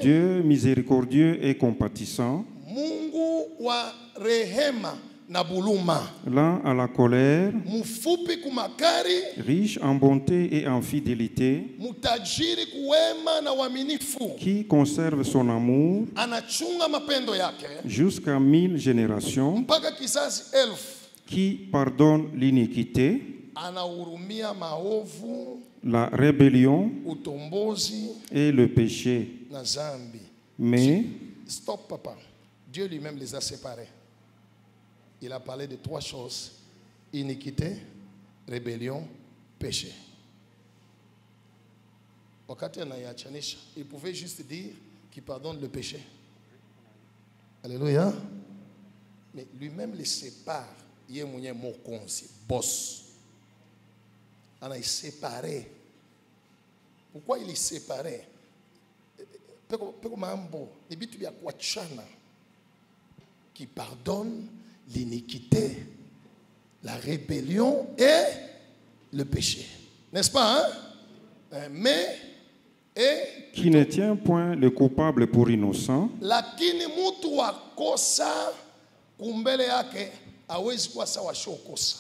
Dieu miséricordieux et compatissant, Mungu wa rehema na buluma, lent à la colère, mufupi kumakari, riche en bonté et en fidélité, mutajiri kuwema na uaminifu, qui conserve son amour anachunga mapendo yake jusqu'à 1000 générations, mpaka kizazi 1000, qui pardonne l'iniquité, anahurumia maovu, la rébellion utombozi et le péché. na zambi. Mais Stop, papa. Dieu lui-même les a séparés. Il a parlé de trois choses: iniquité, rébellion, péché. Il pouvait juste dire qu'il pardonne le péché. Alléluia. Mais lui-même les sépare. Il est mon boss. Il est séparé. Pourquoi il est séparé? Qui pardonne l'iniquité, la rébellion et le péché. N'est-ce pas, hein? Mais qui ne tient point le coupable pour innocent, lakini mutu wakosa kumbele yake hawezi kuwa sawa shokosa.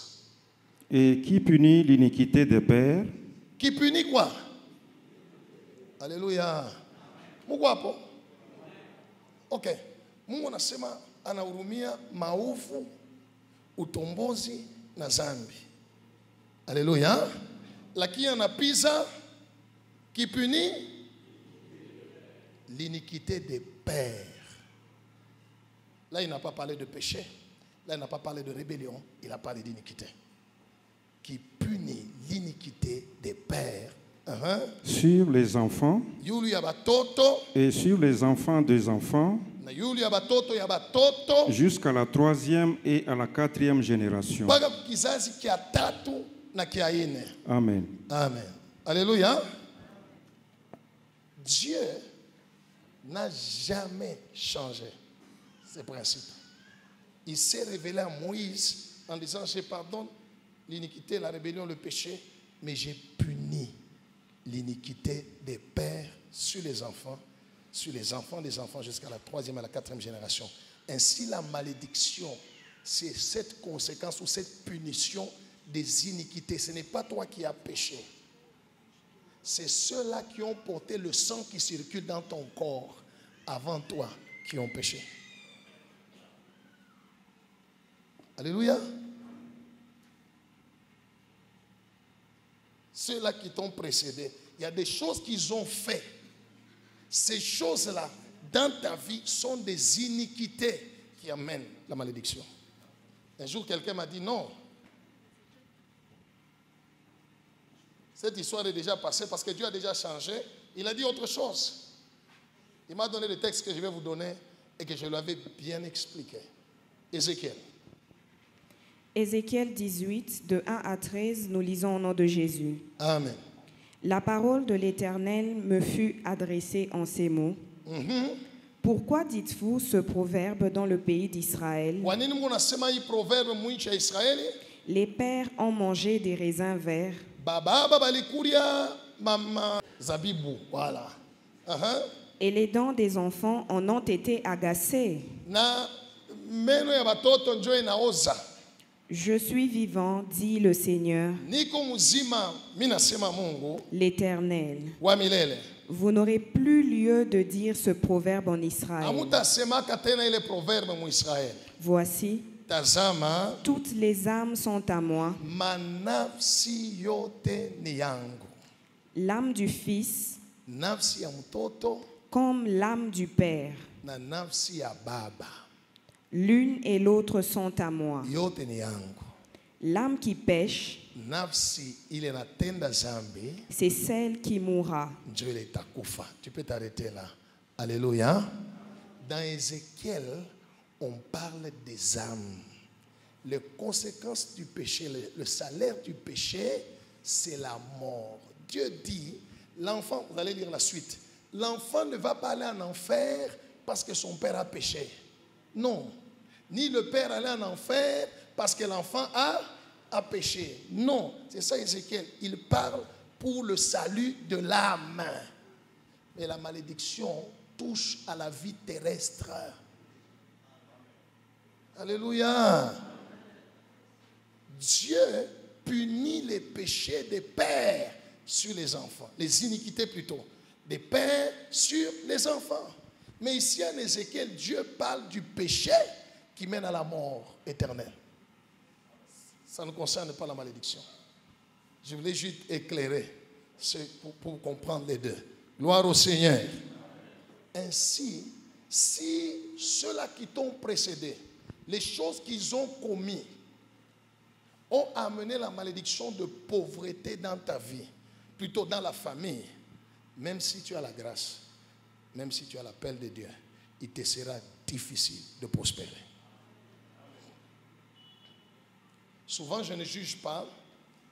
Et qui punit l'iniquité des pères, Qui punit quoi? Alléluia. Mungu hapo? Ok. Mungu anasema anahurumia maovu, utombozi na zambi. Alléluia. Lakini anapiza qui punit l'iniquité des pères. Là, il n'a pas parlé de péché. Là, il n'a pas parlé de rébellion. Il a parlé d'iniquité. Qui punit l'iniquité des pères. sur les enfants et sur les enfants des enfants, jusqu'à jusqu'à la 3e et à la 4e génération. na kiaine. Amen. Amen. Alléluia. Dieu n'a jamais changé ses principes. Il s'est révélé à Moïse en disant, je pardonne l'iniquité, la rébellion, le péché, mais j'ai puni l'iniquité des pères sur les enfants des enfants jusqu'à la 3e et la 4e génération. Ainsi, la malédiction, c'est cette conséquence ou cette punition des iniquités. Ce n'est pas toi qui as péché. C'est ceux-là qui ont porté le sang qui circule dans ton corps avant toi qui ont péché. Alléluia. Ceux-là qui t'ont précédé, il y a des choses qu'ils ont fait. Ces choses-là, dans ta vie, sont des iniquités qui amènent la malédiction. Un jour, quelqu'un m'a dit non. Cette histoire est déjà passée parce que Dieu a déjà changé. Il a dit autre chose. Il m'a donné le texte que je vais vous donner et que je lui avais bien expliqué. Ézéchiel. Ézéchiel 18, de 1 à 13, nous lisons au nom de Jésus. Amen. La parole de l'Éternel me fut adressée en ces mots. Pourquoi dites-vous ce proverbe dans le pays d'Israël? Les pères ont mangé des raisins verts. Et les dents des enfants en ont été agacées. Je suis vivant, dit le Seigneur, l'Éternel. Vous n'aurez plus lieu de dire ce proverbe en Israël. Voici, toutes les âmes sont à moi. L'âme du Fils comme l'âme du Père. L'une et l'autre sont à moi. L'âme qui pêche, c'est celle qui mourra. Tu peux t'arrêter là. Alléluia. Dans Ézéchiel, on parle des âmes. Les conséquences du péché, le salaire du péché, c'est la mort. Dieu dit, l'enfant, vous allez lire la suite, l'enfant ne va pas aller en enfer parce que son père a péché. Non. Ni le père aller en enfer parce que l'enfant a péché. Non. C'est ça Ézéchiel. Il parle pour le salut de l'âme. Mais la malédiction touche à la vie terrestre. Alléluia. Dieu punit les péchés des pères sur les enfants. Les iniquités plutôt. Des pères sur les enfants. Mais ici en Ézéchiel, Dieu parle du péché qui mène à la mort éternelle. Ça ne concerne pas la malédiction. Je voulais juste éclairer pour comprendre les deux. Gloire au Seigneur. Ainsi, si ceux-là qui t'ont précédé, les choses qu'ils ont commis, ont amené la malédiction de pauvreté dans ta vie, plutôt dans la famille, même si tu as la grâce, même si tu as l'appel de Dieu, il te sera difficile de prospérer. Souvent, je ne juge pas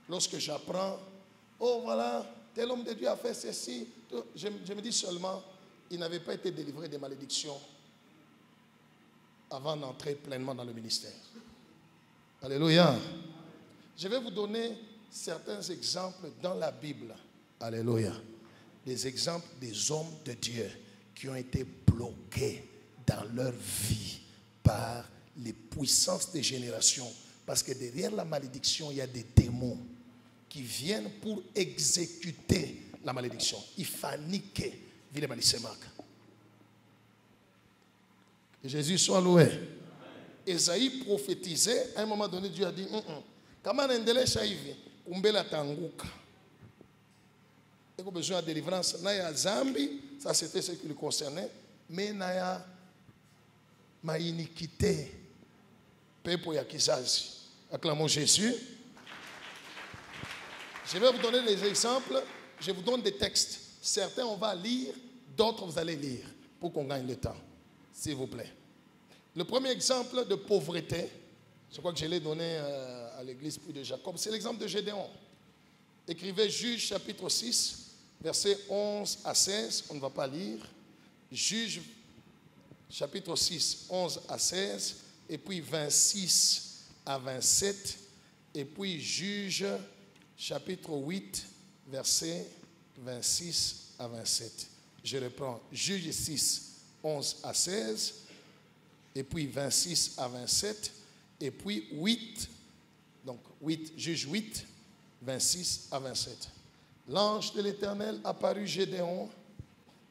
lorsque j'apprends, oh voilà, tel homme de Dieu a fait ceci. Je me dis seulement, il n'avait pas été délivré des malédictions avant d'entrer pleinement dans le ministère. Alléluia. Je vais vous donner certains exemples dans la Bible. Alléluia. Des exemples des hommes de Dieu qui ont été bloqués dans leur vie par les puissances des générations. Parce que derrière la malédiction, il y a des démons qui viennent pour exécuter la malédiction. Il fanique. Que Jésus soit loué. Esaïe prophétisait, à un moment donné, Dieu a dit, comment endelesha hivi, umbela tanguka. Il y a besoin de délivrance. Naya Zambi, ça c'était ce qui le concernait, mais naya ma iniquité. Pepo ya kizazi. Acclamons Jésus. Je vais vous donner des exemples. Je vous donne des textes. Certains on va lire, d'autres vous allez lire pour qu'on gagne le temps. S'il vous plaît. Le premier exemple de pauvreté, Je crois que je l'ai donné à l'église puis de Jacob. C'est l'exemple de Gédéon. Écrivez Juge chapitre 6, versets 11 à 16. On ne va pas lire. Juge chapitre 6, 11 à 16. Et puis 26 à 27. Et puis Juge chapitre 8, versets 26 à 27. Je reprends. Juge 6, 11 à 16. Et puis 26 à 27. Et puis 8, donc 8, Juge 8, 26 à 27. L'ange de l'Éternel apparut Gédéon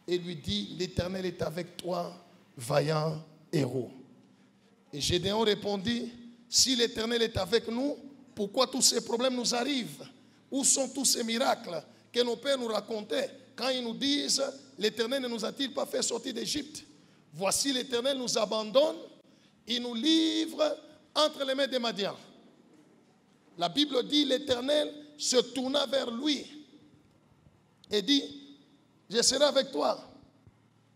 et lui dit, l'Éternel est avec toi, vaillant héros. Et Gédéon répondit, si l'Éternel est avec nous, pourquoi tous ces problèmes nous arrivent? Où sont tous ces miracles que nos pères nous racontaient quand ils nous disent, l'Éternel ne nous a-t-il pas fait sortir d'Égypte? Voici l'Éternel nous abandonne, il nous livre entre les mains des Madians. La Bible dit, l'Éternel se tourna vers lui et dit, je serai avec toi.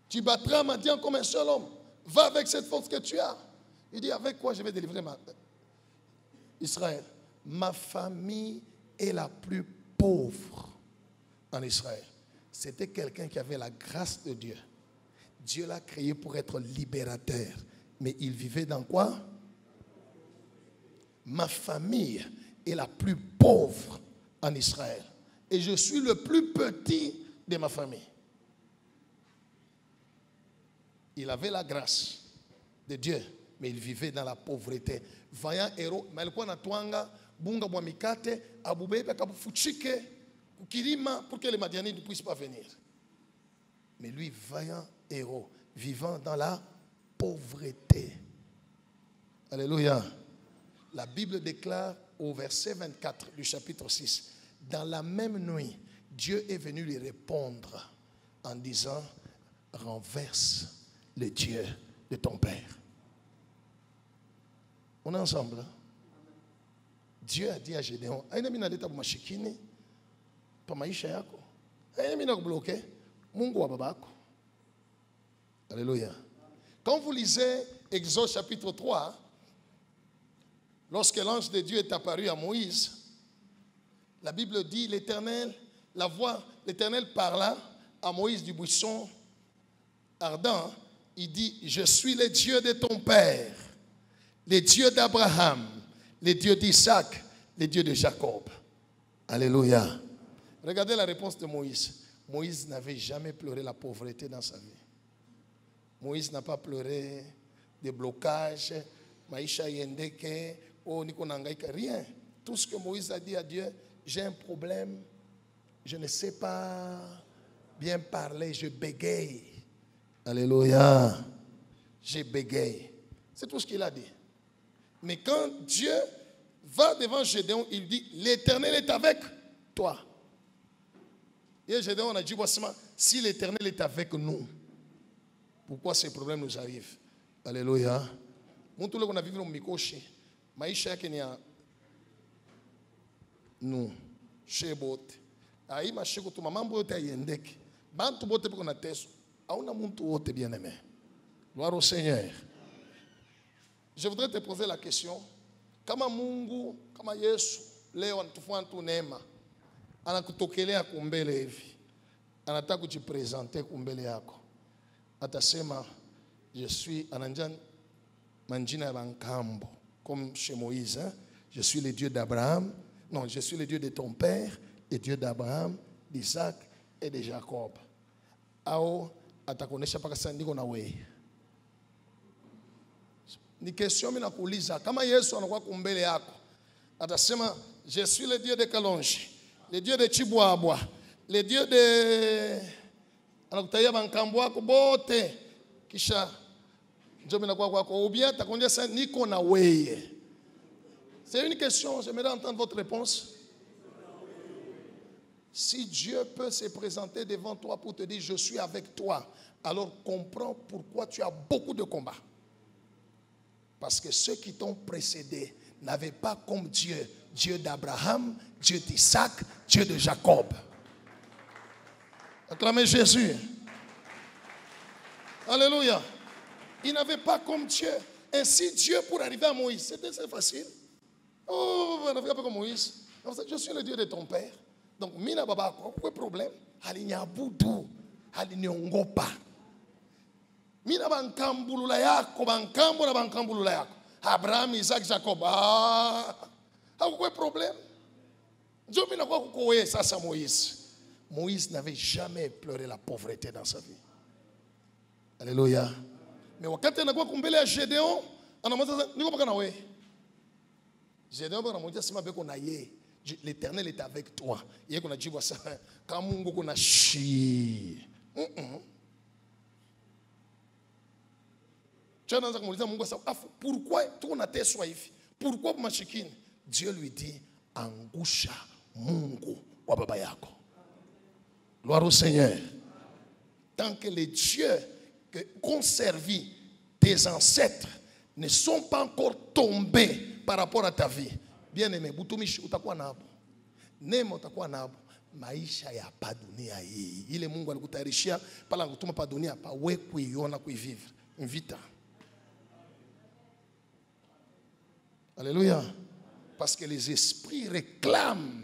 Tu battras Madian comme un seul homme. Va avec cette force que tu as. Il dit, avec quoi je vais délivrer Israël? Ma famille est la plus pauvre en Israël. C'était quelqu'un qui avait la grâce de Dieu. Dieu l'a créé pour être libérateur. Mais il vivait dans quoi? Ma famille est la plus pauvre en Israël. Et je suis le plus petit de ma famille. Il avait la grâce de Dieu, mais il vivait dans la pauvreté. Vaillant héros, malikuwa na twanga, bunga bwa mikate, abubebe akabufuchike, kukirima pour que les Madianites ne puissent pas venir. Mais lui, vaillant héros, vivant dans la pauvreté. Alléluia. La Bible déclare au verset 24 du chapitre 6, dans la même nuit, Dieu est venu lui répondre en disant, renverse le Dieu de ton père. On est ensemble. Hein? Dieu a dit à Gédéon, aina mina leta bumashikini pa maisha yako. Aina mina kubloke Mungu wa babako. Alléluia. Quand vous lisez Exode chapitre 3, lorsque l'ange de Dieu est apparu à Moïse, la Bible dit, l'Éternel, la voix, l'Éternel parla à Moïse du buisson ardent. Il dit, je suis le Dieu de ton père, le Dieu d'Abraham, le Dieu d'Isaac, le Dieu de Jacob. Alléluia. Regardez la réponse de Moïse. Moïse n'avait jamais pleuré la pauvreté dans sa vie. Moïse n'a pas pleuré des blocages, maisha yendeke, oh niko nangaika, rien. Tout ce que Moïse a dit à Dieu, j'ai un problème, je ne sais pas bien parler, je bégaye. Alléluia. J'ai bégayé. C'est tout ce qu'il a dit. Mais quand Dieu va devant Gédéon, il dit, l'Éternel est avec toi. Et Gédéon a dit, voici, si l'Éternel est avec nous, pourquoi ces problèmes nous arrivent? Alléluia. Mon tout le monde a vécu au Mikoshi. Maïcha yake ni ya nous. Shebot. Aïe ma sheko tu mamambo yote yendeki. Bantu bote peko na teso. Auna muntu wote bien aimé. Gloire au Seigneur. Je voudrais te poser la question. Kama Mungu, kama Yesu, leo anatufua tu neema. Anakutokelea kumbele hivi. Anataka kujipresenter kumbele yako. Atasema, je suis ananjan manjina bankambo. Comme chez Moïse. Hein? Je suis le Dieu d'Abraham. Non, je suis le Dieu de ton père, le Dieu d'Abraham, d'Isaac et de Jacob. Ao atakonesha paka sasa ndiko na wewe. Ni question mimi nakuuliza, kama Yesu anakuwa kumbele yako, atasema je suis le Dieu de Kalonji, le Dieu de Chibwabwa, le Dieu de anakutaya bankambo wako bote, kisha ndio mimi nakuwa kwako, ou bien atakwambia sasa niko na wewe. C'est une question, j'aimerais entendre votre réponse. Si Dieu peut se présenter devant toi pour te dire je suis avec toi, alors comprends pourquoi tu as beaucoup de combats. Parce que ceux qui t'ont précédé n'avaient pas comme Dieu, Dieu d'Abraham, Dieu d'Isaac, Dieu de Jacob. Acclamez Jésus. Alléluia. Ils n'avaient pas comme Dieu ainsi Dieu pour arriver à Moïse. C'était facile. Oh, on a fait comme Moïse. Je suis le Dieu de ton père. Donc, mina baba, quoi problème? Alinya boudou, alinyongopa. Mina bankambulula yako, bankambula bankambulula yako. Abraham, Isaac, Jacob. Ah, quoi problème? Dieu mina quoi koukoye ça c'est Moïse. Moïse n'avait jamais pleuré la pauvreté dans sa vie. Alléluia. Mais quand on a quoi kumbele à Gédéon, on a montré ni quoi kana we. Gédéon on a montré c'est ma be qu'on aille. L'Éternel est avec toi. Il y a qu'on a dit ça. Quand Mungu qu'on a chi. Tu as dans un Mungu ça. Pourquoi tout on a tes soif? Pourquoi machikine? Dieu lui dit angusha Mungu wa baba yako. Gloire au Seigneur. Tant que les dieux qu'ont servi tes ancêtres ne sont pas encore tombés par rapport à ta vie. Bien-aimé, butumishi utakuwa nabo. Neema utakuwa nabo. Maisha ya pa dunia hii. Ile Mungu alikutayarishia pala ngutuma pa dunia pa wewe kuiona kuivivre. Invita. Alléluia. Parce que les esprits réclament.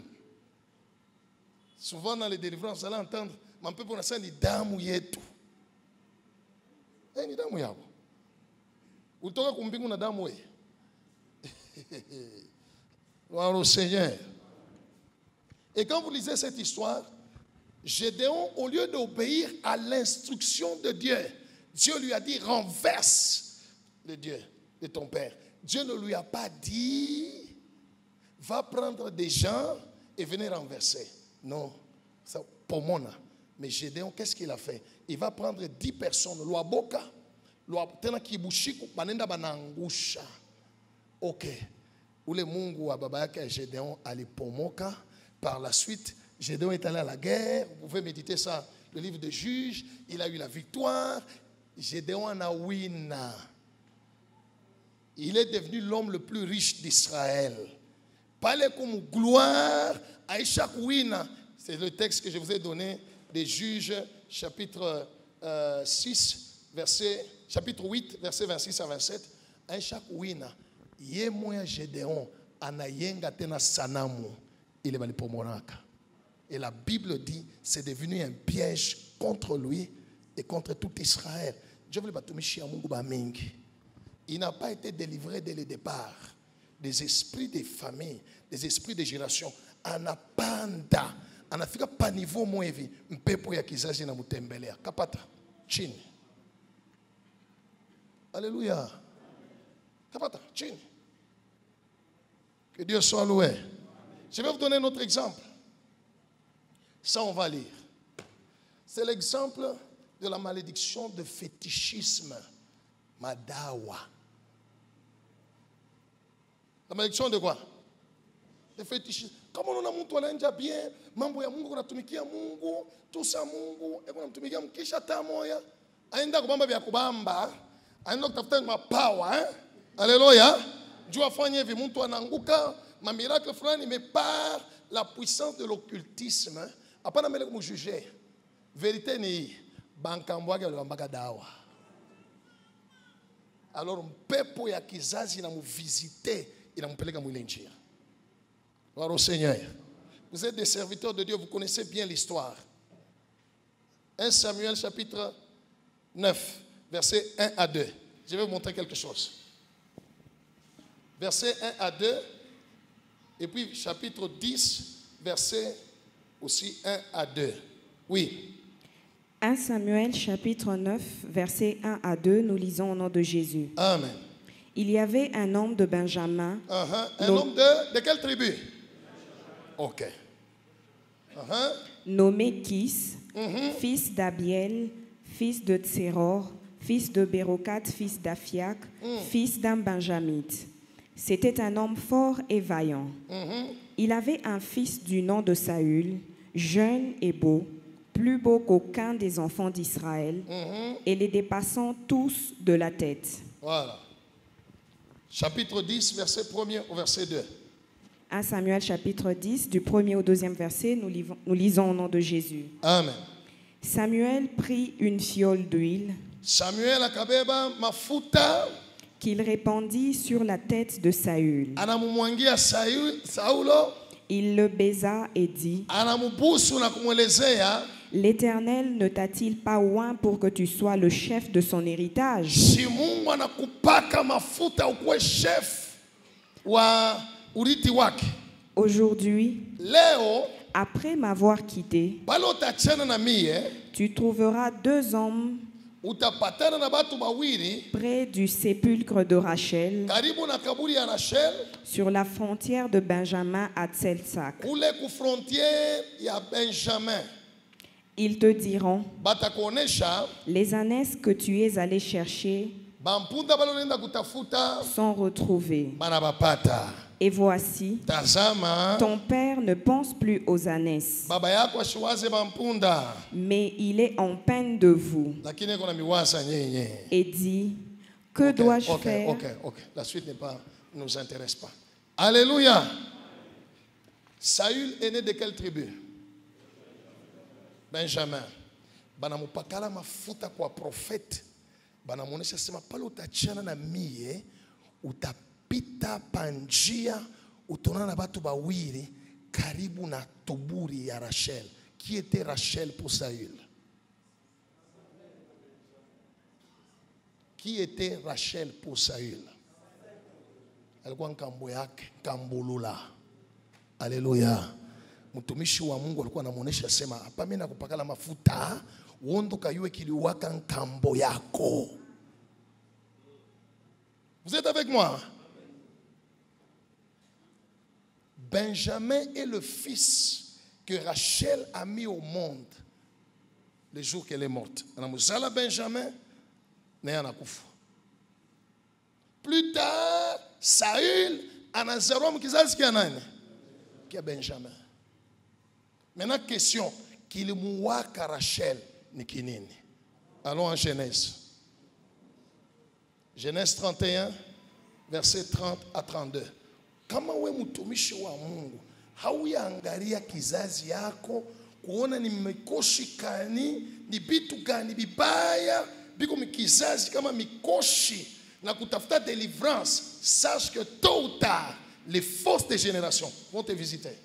Souvent dans les délivrances, vous allez entendre, mon peuple a dit damu yetu. Ni damu yabo. Utoka kumbingu na damu we. Gloire au Seigneur. Et quand vous lisez cette histoire, Gédéon, au lieu d'obéir à l'instruction de Dieu, Dieu lui a dit renverse le Dieu de ton père. Dieu ne lui a pas dit va prendre des gens et venez renverser. Non, ça pomona. Mais Gédéon, qu'est-ce qu'il a fait? Il va prendre 10 personnes. Loi boka, loi tena kibushiku, banenda banangusha. Ok. Ule Mungu wa baba yake Gédéon alipomoka. Par la suite, Gédéon est allé à la guerre. Vous pouvez méditer ça, le livre de Juges. Il a eu la victoire. Gédéon a wina. Il est devenu l'homme le plus riche d'Israël. Parlez comme gloire à chaque wina. C'est le texte que je vous ai donné des Juges, chapitre chapitre 8, verset 26 à 27. À chaque wina. Yé moya Gédéon anayenga tena sanamu il est mal pour monaka. Et la Bible dit c'est devenu un piège contre lui et contre tout Israël. Dieu voulait batumishi ya Mungu ba mingi. Il n'a pas été délivré dès le départ des esprits des familles, des esprits des générations. Anapanda, anafika pa niveau mwevi mpepo ya kizazi na mutembelea. Kapata chini. Alléluia. Kapata chini. Que Dieu soit loué. Je vais vous donner un autre exemple. Ça, on va lire. C'est l'exemple de la malédiction de fétichisme. Madawa. La malédiction de quoi? De fétichisme. Comment on a monté à bien, mambo ya Mungu kunatumikia Mungu, tout ça Mungu, et kunatumikia mkisha tamoya. Aenda kubamba vya kubamba, aenda kutafuta mapawa, Alléluia. Dieu afanye hivi mtu anaanguka ma miracle fulani mais par la puissance de l'occultisme hapana mbele kumjuger vérité ni bankambo yake alibambaka dawa alors mpepo ya kizazi inamuvisiter inampeleka mwile njia. Gloire au Seigneur. Vous êtes des serviteurs de Dieu, vous connaissez bien l'histoire. 1 Samuel chapitre 9 verset 1 à 2. Je vais vous montrer quelque chose. Verset 1 à 2, et puis chapitre 10, verset aussi 1 à 2. Oui. 1 Samuel chapitre 9, verset 1 à 2, nous lisons au nom de Jésus. Amen. Il y avait un homme de Benjamin. Un homme de quelle tribu? Ok. Nommé Kis, fils d'Abiel, fils de Tseror, fils de Bérocat, fils d'Aphiac, fils d'un Benjamite. C'était un homme fort et vaillant. Il avait un fils du nom de Saül, jeune et beau, plus beau qu'aucun des enfants d'Israël, et les dépassant tous de la tête. Voilà. Chapitre 10, verset 1er au verset 2. 1 Samuel chapitre 10, du 1er au 2e verset, nous lisons au nom de Jésus. Amen. Samuel prit une fiole d'huile. Samuel akabeba mafuta. qu'il répandit sur la tête de Saül. anamumwangia Saulo, Il le baisa et dit, anamubusu na kumwelezea, l'Éternel ne t'a-t-il pas oint pour que tu sois le chef de son héritage? si Mungu anakupaka mafuta ukuwe chef wa urithi wake. Aujourd'hui, Leo après m'avoir quitté, pale utachana na mie, tu trouveras 2 hommes utapatana na batu bawili près du sépulcre de Rachel, karibu na kaburi ya Rachel, sur la frontière de Benjamin à Tseltsak. kule ku frontiere ya Benjamin. Ils te diront, Batakuonesha les ânesses que tu es allé chercher bampunda balonenda kutafuta sont retrouvées. bana bapata. Et voici, Tazama, ton père ne pense plus aux ânesses, baba yako ashiwaze bampunda, mais il est en peine de vous lakini kuna miwasa nyenye. et dit, que dois-je faire? Ok. La suite ne nous intéresse pas. Alléluia. Saül est né de quelle tribu? Benjamin. Banamupakala mafuta kwa prophète. Banamuonesha sema pale utachana na mie, utapita panjia, utaona na batu bawili karibu na tuburi ya Rachel. Qui était Rachel pour Saül? Qui était Rachel pour Saül? Alikuwa nkambo yake, kambulula. Alléluia. Mtumishi wa Mungu alikuwa anamuonesha sema, hapa mimi nakupakala mafuta, uondo kayue kiliwaka nkambo yako. Vous êtes avec moi? Benjamin est le fils que Rachel a mis au monde le jour qu'elle est morte. Anamuzala Benjamin, naye anakufa. Plus tard, Saül anazaliwa mkizazi kia nani? Kia Benjamin. Maintenant, question, kilimuwaka Rachel ni kinini? Allons en Genèse. Genèse 31, verset 30 à 32. Kama we mtumishi wa Mungu, hauyaangalia kizazi yako kuona ni mikoshi kani, ni bitu gani bibaya biko mikizazi kama mikoshi na kutafuta délivrance, sache que tôt ou tard les fausses des générations vont te visiter.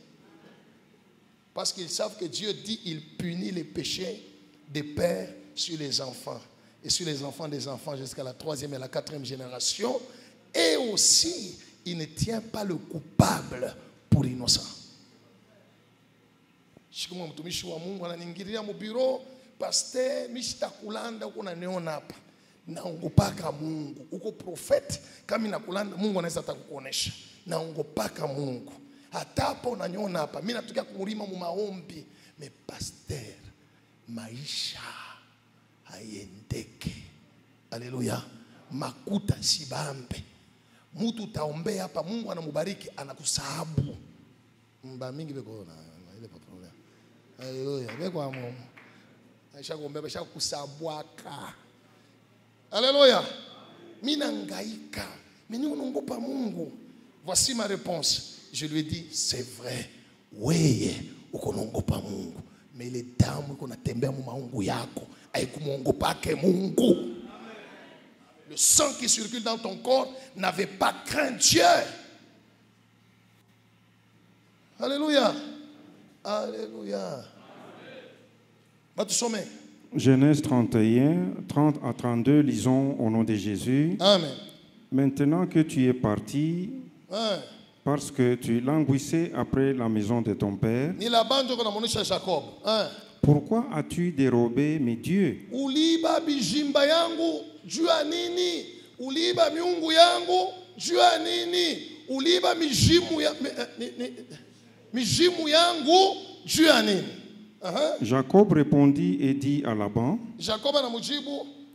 Parce qu'ils savent que Dieu dit il punit les péchés des pères sur les enfants et sur les enfants des enfants jusqu'à la 3e et la 4e génération. Et aussi, il ne tient pas le coupable pour innocent. Shikuma mtumishi wa Mungu ananingiria mu bureau, pasteur mishitakulanda uko naniona hapa. Naongopaka Mungu. Uko prophet kama nakulanda Mungu anaweza atakukuonesha. Naongopaka Mungu. Hata hapo unaniona hapa. Mimi natokea kumulima mu maombi. Me pasteur, maisha haiendeke. Alléluia. Makuta sibambe. Mtu taombea hapa Mungu anamubariki anakusahabu. Mba mingi beko na ile problem. Alléluia. Beko amo. Aisha kuombea aisha kusabwaka. Alléluia. Mina ngaika. Mimi unongopa Mungu. Voici ma réponse. Je lui ai dit, c'est vrai. Weye ukonongopa Mungu. Mais ile damu iko natembea mu maungu yako. Haikumuongopake Mungu. Le sang qui circule dans ton corps n'avait pas craint Dieu. Alléluia. Alléluia. Va te sommer. Genèse 31, 30 à 32, lisons au nom de Jésus. Amen. Maintenant que tu es parti, Amen. parce que tu languissais après la maison de ton père, Ni la bande qu'on a montré Jacob. Hein? pourquoi as-tu dérobé mes dieux? Uliiba bijimba yangu juu ya nini? Uliiba miungu yangu juu ya nini? Uliiba mijimu yangu juu ya nini? Jacob répondit et dit à Laban, Jacob anamujibu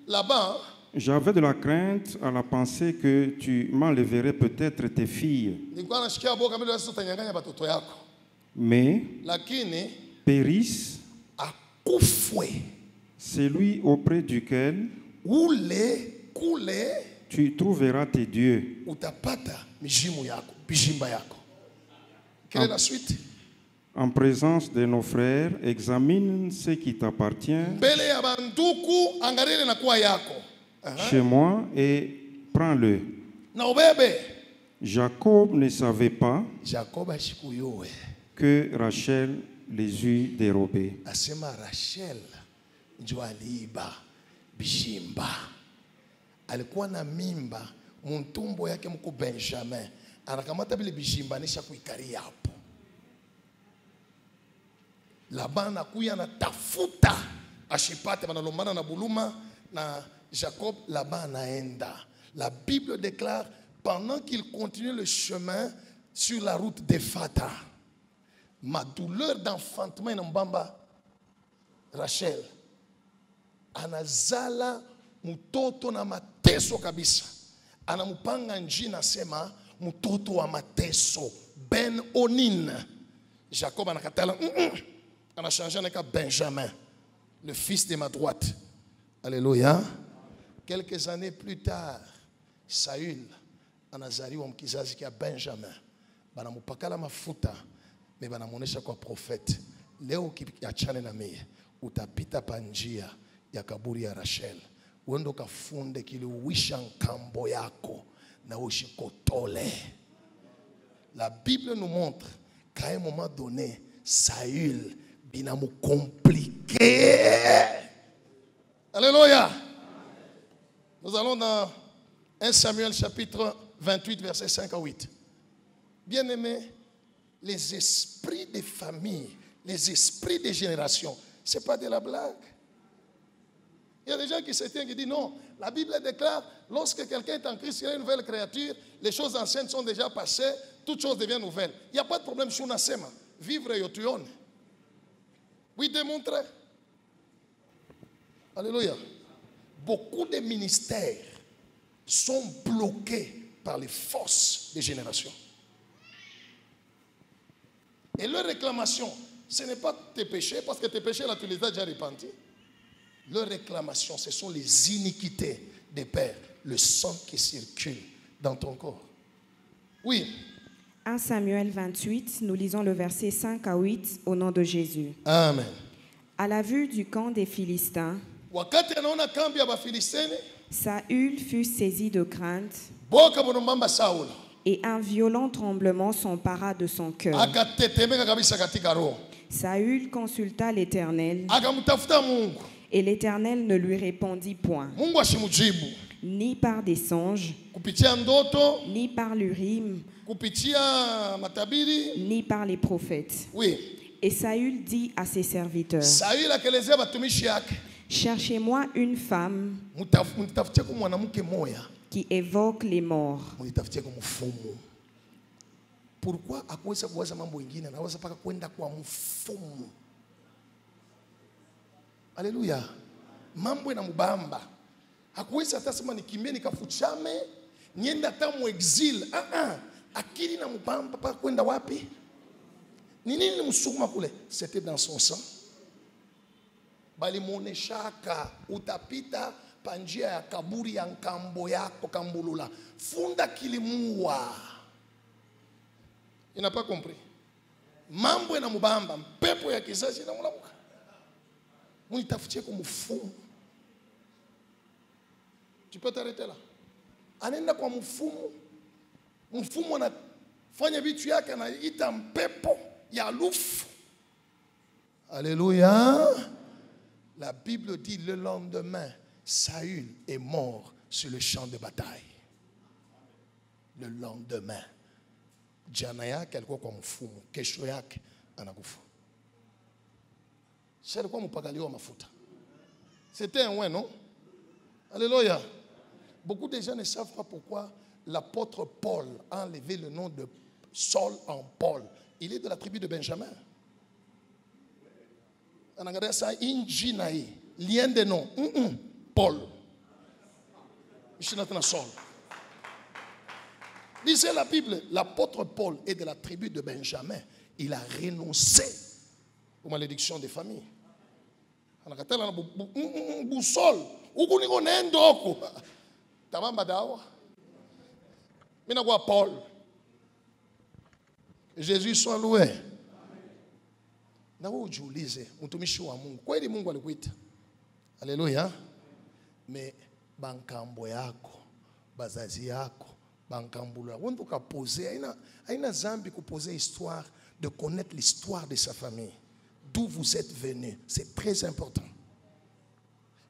Laban, j'avais de la crainte à la pensée que tu m'enlèverais peut-être tes filles. nilikuwa nashikia boka mbele sasa utanyang'anya watoto yako. Mais Lakini périsse akufwe celui auprès duquel kule tu trouveras tes dieux. utapata mijimu yako, bijimba yako. Quelle est la suite? En présence de nos frères, examine ce qui t'appartient Mbele ya banduku angalia na kuwa yako. chez moi et prends-le. na obebe. Jacob ne savait pas Jacob ashikuyowe. que Rachel les eut dérobés. Asema Rachel ndio aliiba bishimba. Alikuwa na mimba muntumbo yake mko Benjamin. Anakamata bile bishimba nisha kuikaria hapo. Laban anakuya anatafuta ashipate, banalombana na buluma na Jacob. Laban anaenda. La Bible déclare, pendant qu'il continue le chemin sur la route d'Ephata, ma douleur d'enfantement inambamba Rachel anazala mutoto na mateso kabisa. Anamupanga njina sema mutoto wa mateso Ben Onin. Jacob anakatala anachangé avec Benjamin, le fils de ma droite. Alléluia. Quelques années plus tard, Saül anazaliwa mkizazi kia Benjamin. Banamupakala mafuta, me banamuonesha kwa prophète. Leo ukiachane na mie, utapita panjia ya kaburi ya Rachel. Uendo kafunde kiliuisha nkambo yako na ushikotole. La Bible nous montre qu'à un moment donné, Saül binamu compliqué. Alléluia. Nous allons dans 1 Samuel chapitre 28 verset 5 à 8. Bien-aimés, les esprits des familles, les esprits des générations, ce n'est pas de la blague. Il y a des gens qui se tiennent qui disent non, la Bible déclare, lorsque quelqu'un est en Christ, il y a une nouvelle créature, les choses anciennes sont déjà passées, toutes choses deviennent nouvelles. Il n'y a pas de problème sur Nasema. Vivre et tuon. Oui, démontrer. Alléluia. Beaucoup de ministères sont bloqués par les forces des générations. Et leur réclamation, ce n'est pas tes péchés, parce que tes péchés, là, tu les as déjà repentis. Leur réclamation, ce sont les iniquités des pères, le sang qui circule dans ton corps. Oui. 1 Samuel 28, nous lisons le verset 5 à 8 au nom de Jésus. Amen. À la vue du camp des Philistins, Saül fut saisi de crainte et un violent tremblement s'empara de son cœur. Saül consulta l'Éternel et l'Éternel ne lui répondit point, ni par des songes, ni par l'Urim, ni par les prophètes. Oui. Et Saül dit à ses serviteurs, cherchez-moi une femme qui évoque les morts. Pourquoi akweza kuwaza mambo ingine anaweza paka kwenda kwa mfumu? Haleluya. Mambo ina mubamba. Hakuweza hata sema nikimbie nikafuchame nienda hata mu exil. Akili na mubamba paka kwenda wapi? Ni nini msukuma kule? C'était dans son sang. Bali moneshaka utapita panjia ya kaburi ya nkambo yako kambulula. Funda kilimuwa. Il n'a pas compris. Mambo na mubamba, pepo ya kizazi na mulamuka. Munitafutie kwa mfumu. Tu peux t'arrêter là. Anaenda kwa mfumu. Mfumu anafanya vitu yake anaita mpepo ya lufu. Alléluia. La Bible dit le lendemain, Saül est mort sur le champ de bataille. Le lendemain. Jana yake alikuwa kwa mfumu, kesho yake anakufa. Si alikuwa mpakaliwa mafuta. C'était un ouais, non? Alléluia. Beaucoup de gens ne savent pas pourquoi l'apôtre Paul a enlevé le nom de Saul en Paul. Il est de la tribu de Benjamin. On a regardé ça, Injinaï, lien de nom, Paul. Je suis notre Saul. Lisez la Bible, l'apôtre Paul est de la tribu de Benjamin. Il a renoncé aux malédictions des familles. On a regardé boussole, ukuniko nendoko. Tabamba dawa. Mina kwa Paul. Jésus soit loué. Na wewe ujiulize mtumishi wa Mungu. Kweli Mungu alikuita. Haleluya. Me bankambo yako, bazazi yako, bankambula. On peut poser, aina zambi ko poser histoire de connaître l'histoire de sa famille. D'où vous êtes venu, c'est très important.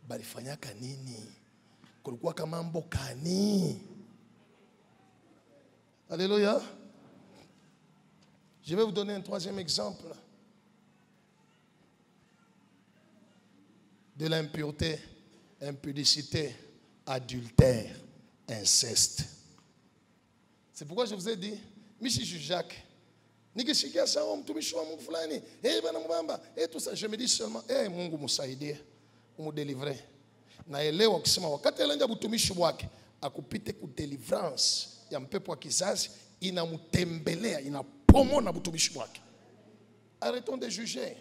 Balifanya kanini, kulikuwa kama mbokani. Alléluia. Je vais vous donner un troisième exemple de l'impureté, impudicité, adultère, inceste. C'est pourquoi je vous ai dit, Michi Jacques, nikishikia sawa mtumishi wa Mungu fulani, bana mbamba, tout ça, je me dis seulement, Mungu musaidie, umudélivrer. Naelewa kusema wakati alenda mtumishi wake akupite ku deliverance ya mpepo wa kizazi, inamutembelea, inapomona mtumishi wake. Arrêtons de juger,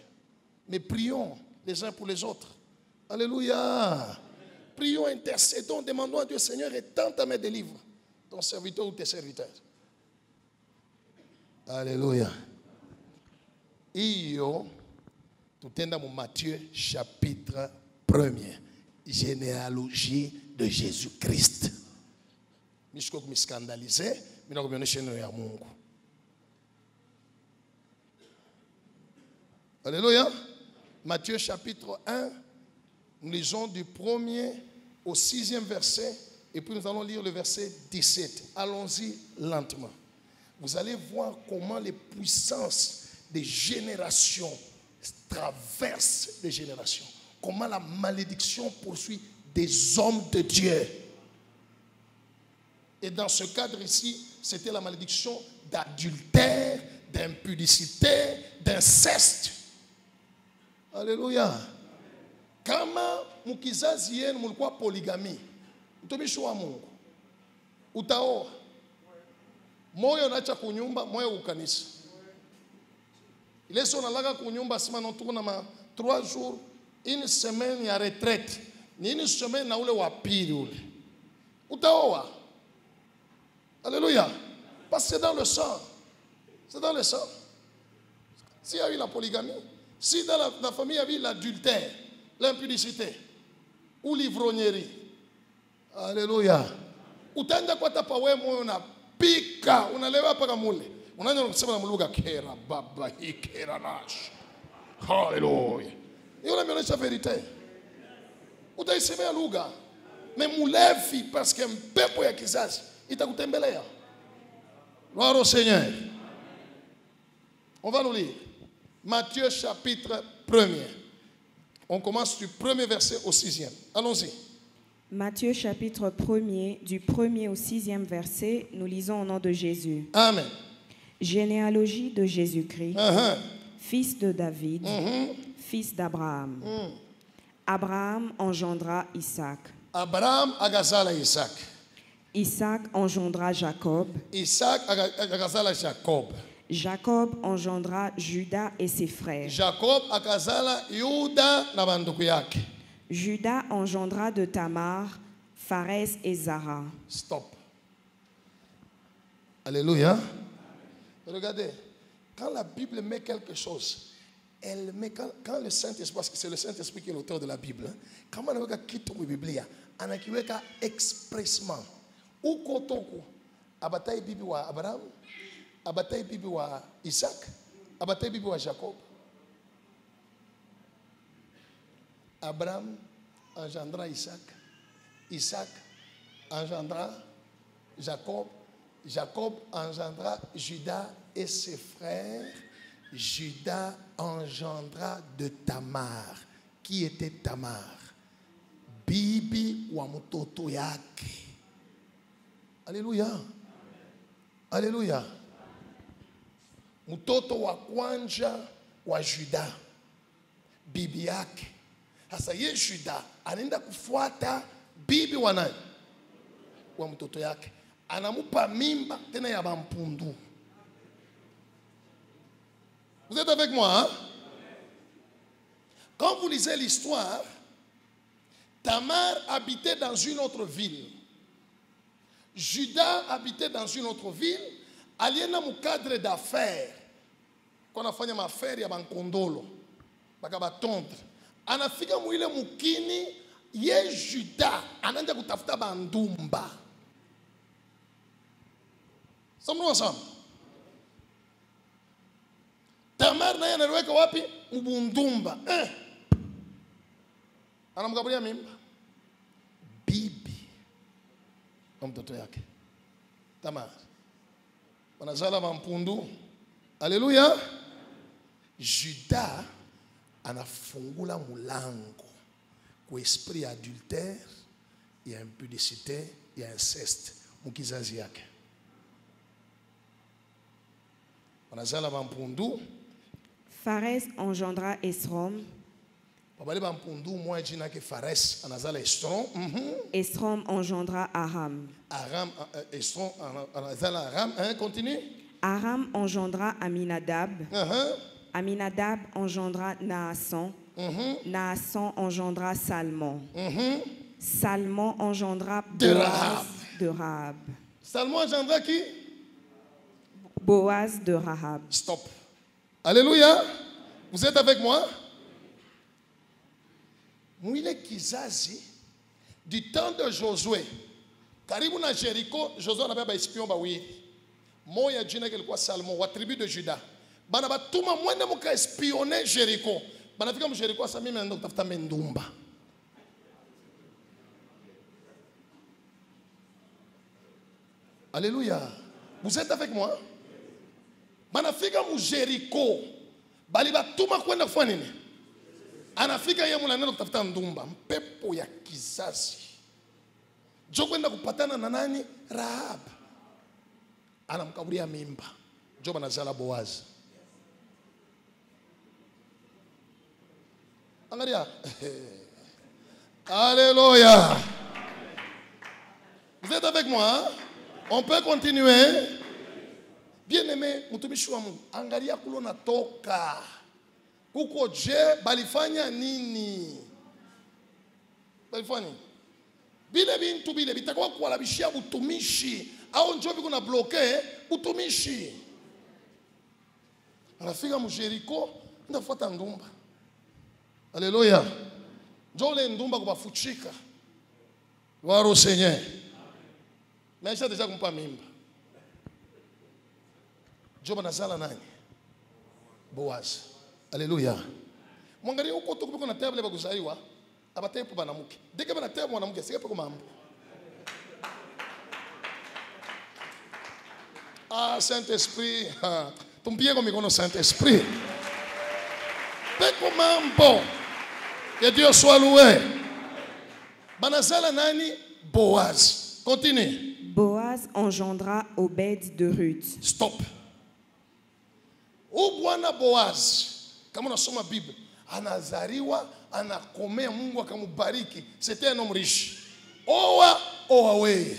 mais prions les uns pour les autres. Alléluia. Prions, intercédons, demandons à Dieu, Seigneur, étends ta main, délivre ton serviteur ou tes serviteurs. Alléluia. Iyo, tutenda mu Matthieu chapitre 1er. Généalogie de Jésus-Christ. Mishko me scandaliser, mais nous avons chez nous ya Mungu. Alléluia. Matthieu chapitre 1, nous lisons du 1er au 6e verset, et puis nous allons lire le verset 17. Allons-y lentement. Vous allez voir comment les puissances des générations traversent les générations. Comment la malédiction poursuit des hommes de Dieu. Et dans ce cadre ici, c'était la malédiction d'adultère, d'impudicité, d'inceste. Alléluia. Kama mukizazi yenu mulikuwa poligami, mtumishi wa Mungu, utaoa, moyo unacha kunyumba, moyo ukanisa. Ile sio nalaga kunyumba sima ntuko na ma 3 jours, une semaine ya retraite, ni une semaine na ule wa pili ule. Utaoa. Alléluia. Parce que c'est dans le sang. C'est dans le sang. S'il y a eu la polygamie, si dans la famille il y a eu l'adultère, l'impudicité ou l'ivrognerie, alléluia, utaenda kwa tapa wewe moyo unapika, unalewa paka mule, unaanza kusema na mluga kera baba hikera nash, haleluya. Hiyo inaonyesha vérité. Utaisemea lugha, mais mulevi parce que mpepo ya kizazi itakutembelea. Gloire au Seigneur. On va nous lire Matthieu chapitre 1er. On commence du 1er verset au 6e. Allons-y. Matthieu chapitre 1er, du 1er au 6e verset, nous lisons au nom de Jésus. Amen. Généalogie de Jésus-Christ, fils de David, fils d'Abraham. Abraham engendra Isaac. Abraham agazala Isaac. Isaac engendra Jacob. Isaac agazala Jacob. Jacob engendra Judas et ses frères. Jacob agazala Yuda na banduku yake. Judas engendra de Tamar, Pharez et Zara. Stop. Alléluia. Regardez, quand la Bible met quelque chose, elle met quand le Saint-Esprit, parce que c'est le Saint-Esprit qui est l'auteur de la Bible, quand on a quitté la Bible, on a quitté expressement. Ou kotoko, abatay bibi wa Abraham, abatay bibi wa Isaac, abatay bibi wa Jacob. Abraham engendra Isaac, Isaac engendra Jacob, Jacob engendra Judas et ses frères. Judas engendra de Tamar. Qui était Tamar? Bibi wa mutoto yake. Alléluia. Alléluia. Mutoto wa kwanja wa Juda. Bibi yake. Sasa ye Juda anaenda kufuata bibi wa nani? Wa mtoto yake. Anamupa mimba tena ya bampundu. Vous êtes avec moi, hein? Quand vous lisez l'histoire, Tamar habitait dans une autre ville. Judas habitait dans une autre ville. Aliena mu cadre d'affaires. Qu'on a fait une affaire ya bankondolo. Bakabatondre. Anafika muile mukini ye Judas ananja kutafuta bandumba. Sommes-nous ensemble? Tamar naye analiweka wapi? Ubundumba. Anamkabulia mimba bibi na mtoto yake Tamar. Wanazala mampundu. Haleluya. Juda anafungula mulango kwa esprit adultère et impudicité et inceste mukizazi yake. Wanazala mampundu. Pharez engendra Esrom. Babali mampundu moi jina ke Pharez anazala Esrom. Esrom engendra Aram. Aram Esrom anazala Aram. Continue. Aram engendra Aminadab. Aminadab engendra Naasson. Naasson engendra Salmon. Salmon engendra Boaz de Rahab. Salmon engendra qui? Boaz de Rahab. Stop. Alléluia. Vous êtes avec moi? Mwile kizazi du temps de Josué. Karibu na Jericho, Josué anabeba espion bawili. Moya jina kilikuwa Salmon wa tribu de Juda. Bana batuma mwende muka espionner Jericho. Banafika mu Jericho sasa mimi naenda kutafuta mendumba. Alléluia. Vous êtes avec moi? Banafika mu Jericho. Bali batuma kwenda kufanya nini? Anafika yeye mwana nenda kutafuta ndumba, mpepo ya kizazi. Jo kwenda kupatana na nani? Rahab. Anamkabulia mimba. Jo banazala Boaz. Angalia. Alléluia. Vous êtes avec moi? On peut continuer? Bien-aimé, mtumishi wa Mungu, angalia kulo natoka. Kuko je balifanya nini? Balifanya nini? Bile bintu bile bitakuwa kualabishia utumishi au njoo biko na bloquer utumishi. Anafika mu Jericho ndafuata ndumba. Alléluia. Njoo le ndumba kubafuchika. Gloire au Seigneur. Mais j'ai déjà kumpa mimba. Joba nazala nani? Boaz. Alléluia. Mwangalia huko tukupiko na table bakuzaiwa abatepo banamuke. Deke bana table mwanamuke sike peko mambo. Ah, Saint-Esprit. Tumpie kwa mikono Saint-Esprit. Peko mambo. Que Dieu soit loué. Banazala nani? Boaz. Continue. Boaz engendra Obed de Ruth. Stop. Bwana Boaz, kama unasoma Biblia, anazaliwa, anakomea, Mungu akamubariki. C'était un homme riche. Owa, owawe.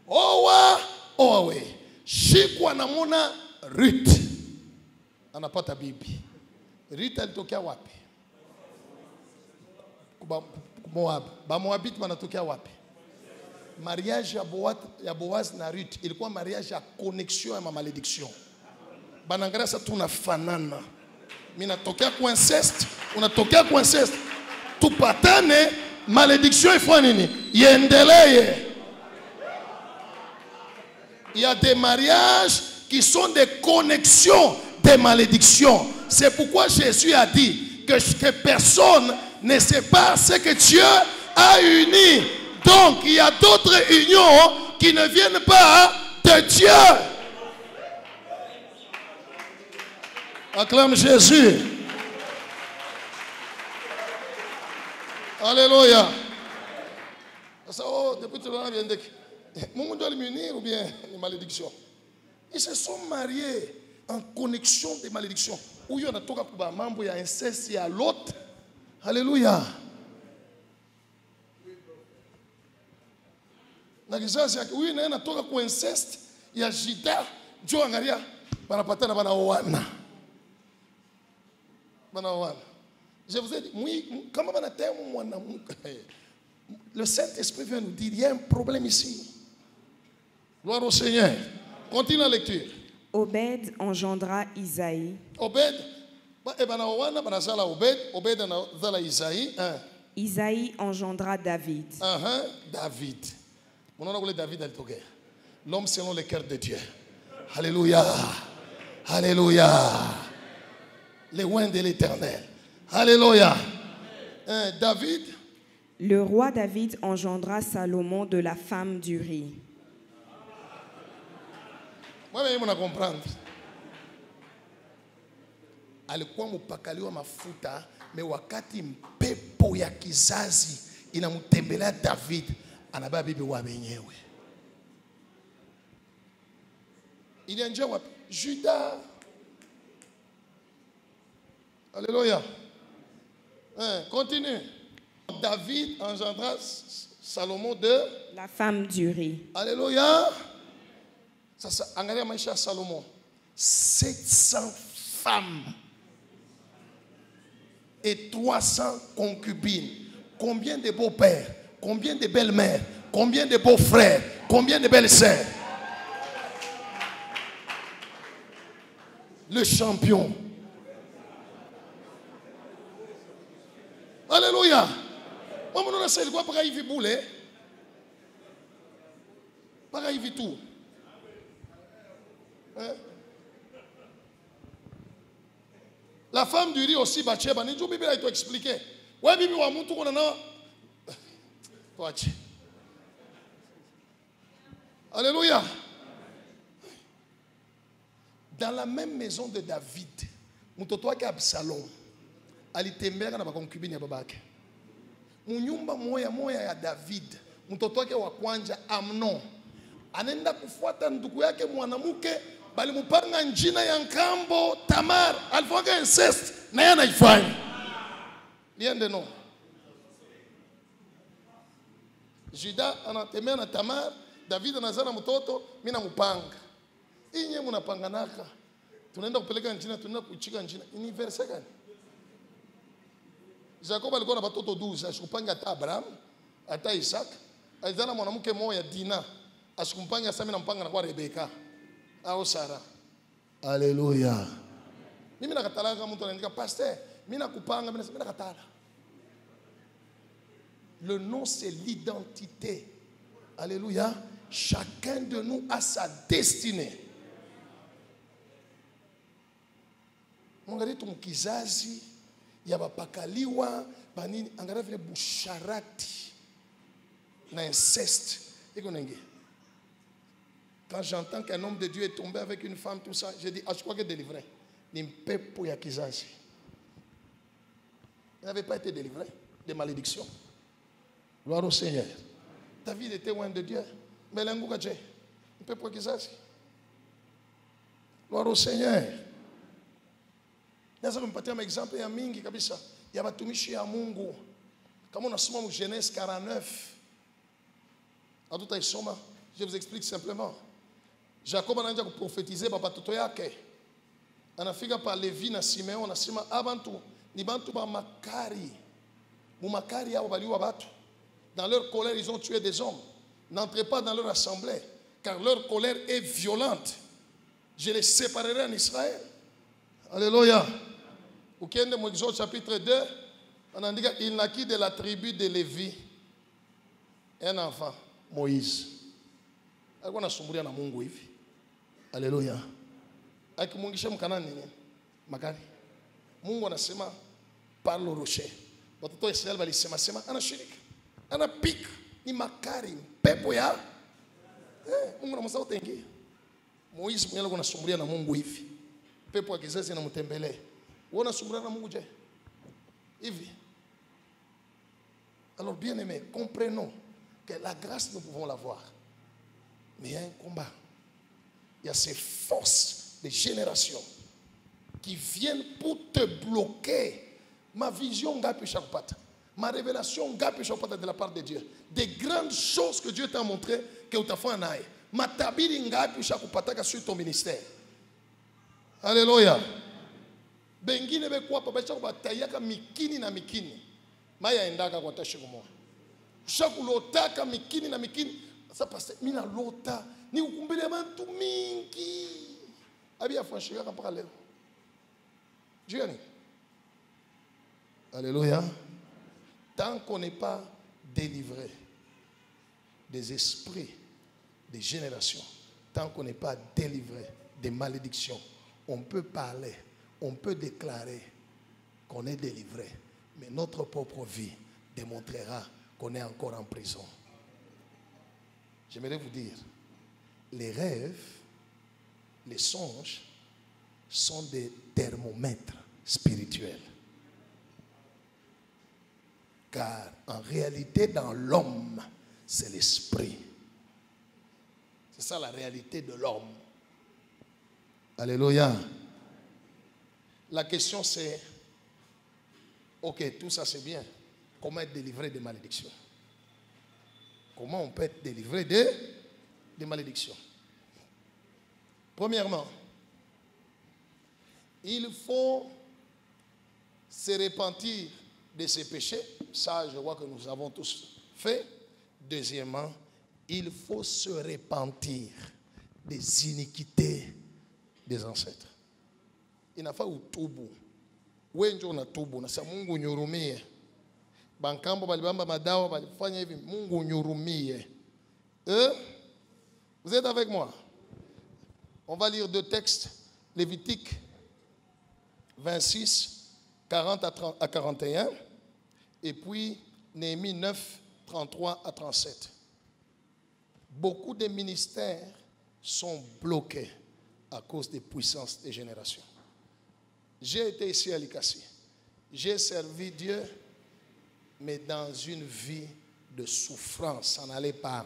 Owa, owawe. Siku anamwona Ruth. Anapata bibi. Ruth alitokea wapi? Moab. Ba Moabite wanatokea wapi? Mariage ya Boaz na Ruth ilikuwa mariage ya connexion ya malédiction. Banangalia sasa tunafanana. Mimi natokea kwa inceste, unatokea kwa inceste. Tupatane, malédiction ifanye nini? Iendelee. Il y a des mariages qui sont des connexions des malédictions. C'est pourquoi Jésus a dit que personne ne sépare ce que Dieu a uni. Donc, il y a d'autres unions qui ne viennent pas de Dieu. Acclame Jésus. Alléluia. Depuis tout le temps, il y a Mungu doit l'unir ou bien les malédictions. Ils se sont mariés en connexion des malédictions. Où il y a toka pour mambo ya inceste ya l'autre. Alléluia. Na kizazi yake huyu naye anatoka kwa inceste ya Juda, njoo angalia banapatana banaoana. Banaoana. Je vous ai dit, comment banatemu mwanamke? Le Saint-Esprit vient nous dire, il y a un problème ici. Gloire au Seigneur. Continue la lecture. Obed engendra Isaïe. Obed, banaoana banazala Obed, Obed anazala Isaïe. Isaïe engendra David. David. Mon nom est David Altogé. L'homme selon le cœur de Dieu. Alléluia. Alléluia. Les loin de l'Éternel. Alléluia. David. Le roi David engendra Salomon de la femme d'Uri. Moi-même, je comprendre. Alikuwa mpakaliwa mafuta me wakati mpepo ya kizazi inamtembelea David anabeba bibi wa wenyewe. Ilianzia wapi? Juda. Alléluia. Continue. David engendra Salomon de la femme d'Uri. Alléluia. Ça angalia maisha ya Salomon. 700 femmes et 300 concubines. Combien de beaux-pères, combien de belles-mères, combien de beaux-frères, combien de belles-sœurs. Le champion. Alléluia. Moi, je ne sais pas pourquoi il vit bouler. Pourquoi il vit tout. La femme du riz aussi, Bathsheba, ni Bible a été expliqué. Ouais, Bibi wa mtu kuna na. Alléluia. Dans la même maison de David, mtoto wake Absalom alitembea na concubine ya babake. Munyumba moya ya David, mtoto wake wa kwanza Amnon anaenda kufuata ndugu yake mwanamke bali mupanga njina ya nkambo Tamar alifanya incest na yeye anaifanya. Niende no. Juda anatembea na Tamar, David anazana mtoto, mimi na mupanga. Inye munapanganaka. Tunaenda kupeleka njina, tunaenda kuchika njina. Ni verse gani? Jacob alikuwa na watoto 12, ashikupanga hata Abraham, hata Isaac. Alizana mwanamke mmoja Dina, ashikumpanga sasa mimi nampanga na kwa Rebeka au Sara. Alléluia. Mimi nakatala kama mtu anaandika pasteur, mimi nakupanga, mimi nakatala. Le nom c'est l'identité. Alléluia. Chacun de nous a sa destinée. Mwangalie kizazi ya bapakaliwa banini angalia vile busharati na inceste iko nenge. Quand j'entends qu'un homme de Dieu est tombé avec une femme tout ça, je dis je crois que délivré. Ni mpepo ya kizazi. Il n'avait pas été délivré des malédictions. Gloire au Seigneur. David était loin de Dieu. Mais l'anguka je mpepo ya kizazi. Gloire au Seigneur. Naweza kumpatia exemple ya mingi kabisa ya watumishi ya Mungu. Kama unasoma mu Genèse 49. Hatutaisoma, je vous explique simplement. Jacob anaanza kuprophétiser baba toto yake. Anafika pa Levi na Simeon anasema abantu ni bantu ba makari. Mu makari yao baliwa batu. Dans leur colère ils ont tué des hommes. N'entrez pas dans leur assemblée car leur colère est violente. Je les séparerai en Israël. Alléluia. Au Exode chapitre 2, on a dit qu'il naquit de la tribu de Lévi un enfant, Moïse. Alikuwa anasumbulia na Mungu hivi. Alléluia. Akimungisha mkanani nini? Makari. Mungu anasema par le rocher. Watoto wa Israeli walisema anashirika. Anapika ni makari pepo ya Mungu anamsahau tengi. Moïse mwenyewe alikuwa anasumbulia na Mungu hivi. Pepo ya kizazi inamtembelee. Wewe unasumbulia na Mungu je? Hivi. Alors bien aimé, comprenons que la grâce nous pouvons l'avoir. Mais il y a un combat. Il y a ces forces de génération qui viennent pour te bloquer. Ma vision ngapi shakupata. Ma révélation ngapi shakupata de la part de Dieu. Des grandes choses que Dieu t'a montré que tu as fait en aïe. Ma tabiri ngapi shakupata sur ton ministère. Alléluia. Bengine bekwa pa bacha kubatayaka mikini na mikini. Maya endaka kwa tashi kumoa. Shakulotaka mikini na mikini. Sasa pastor mina lota ni ukumbele bantu mingi. Abi afashika mpaka leo. Dieu. Alléluia. Tant qu'on n'est pas délivré des esprits des générations, tant qu'on n'est pas délivré des malédictions, on peut parler, on peut déclarer qu'on est délivré, mais notre propre vie démontrera qu'on est encore en prison. J'aimerais vous dire, les rêves, les songes sont des thermomètres spirituels. Car en réalité, dans l'homme, c'est l'esprit. C'est ça la réalité de l'homme. Alléluia. La question c'est, ok, tout ça c'est bien. Comment être délivré des malédictions? Comment on peut être délivré des malédictions? Premièrement, il faut se repentir de ses péchés. Ça, je vois que nous avons tous fait. Deuxièmement, il faut se repentir des iniquités des ancêtres. Il n'a pas eu tubu. Wenjo na tubu na sa Mungu nyurumie. Bankambo balibamba madawa balifanya hivi, Mungu nyurumie. Vous êtes avec moi? On va lire deux textes, Lévitique 26, 40 à 41, et puis Néhémie 9, 33 à 37. Beaucoup de ministères sont bloqués à cause des puissances des générations. J'ai été ici à Likasi. J'ai servi Dieu, mais dans une vie de souffrance. Ça n'allait pas.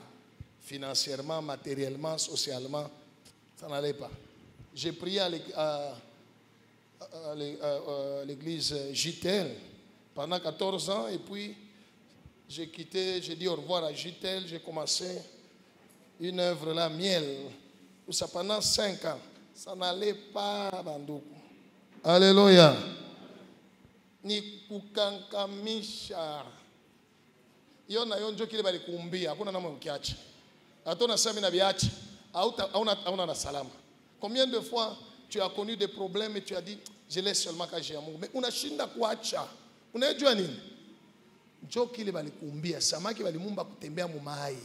Financièrement, matériellement, socialement, ça n'allait pas. J'ai prié à l'église JTL pendant 14 ans et puis j'ai quitté, j'ai dit au revoir à JTL, j'ai commencé une œuvre là, Miel, où ça pendant 5 ans. Ça n'allait pas, Bandoukou. Alléluia. Ni kukankamisha. Yona yonjo kile bali kumbia, hakuna namna ukiacha. Hatuna sema na biacha, hauna na salama. Combien de fois tu as connu des problèmes et tu as dit je laisse seulement quand j'ai amour, mais unashinda kuacha. Unajua nini? Njoo kile bali kumbia, samaki bali mumba kutembea mumai.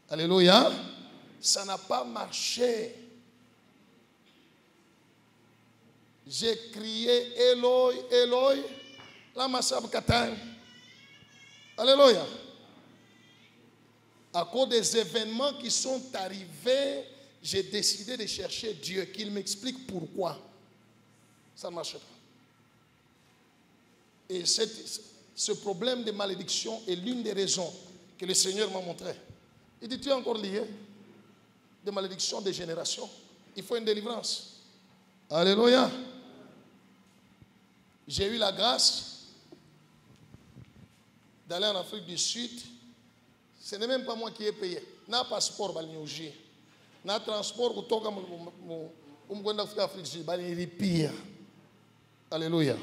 Alléluia. Ça n'a pas marché. J'ai crié Eloi, Eloi, lama sabakatan. Alléluia. À cause des événements qui sont arrivés, j'ai décidé de chercher Dieu, qu'il m'explique pourquoi. Ça ne marche pas. Et ce problème de malédiction est l'une des raisons que le Seigneur m'a montré. Il dit, tu es encore lié de malédiction des générations. Il faut une délivrance. Alléluia. J'ai eu la grâce d'aller en Afrique du Sud. Ce n'est même pas moi qui ai payé. Na passeport balinyoji. Na transport kutoka umkwenda kufika Afrique du Sud balinilipia. Alléluia.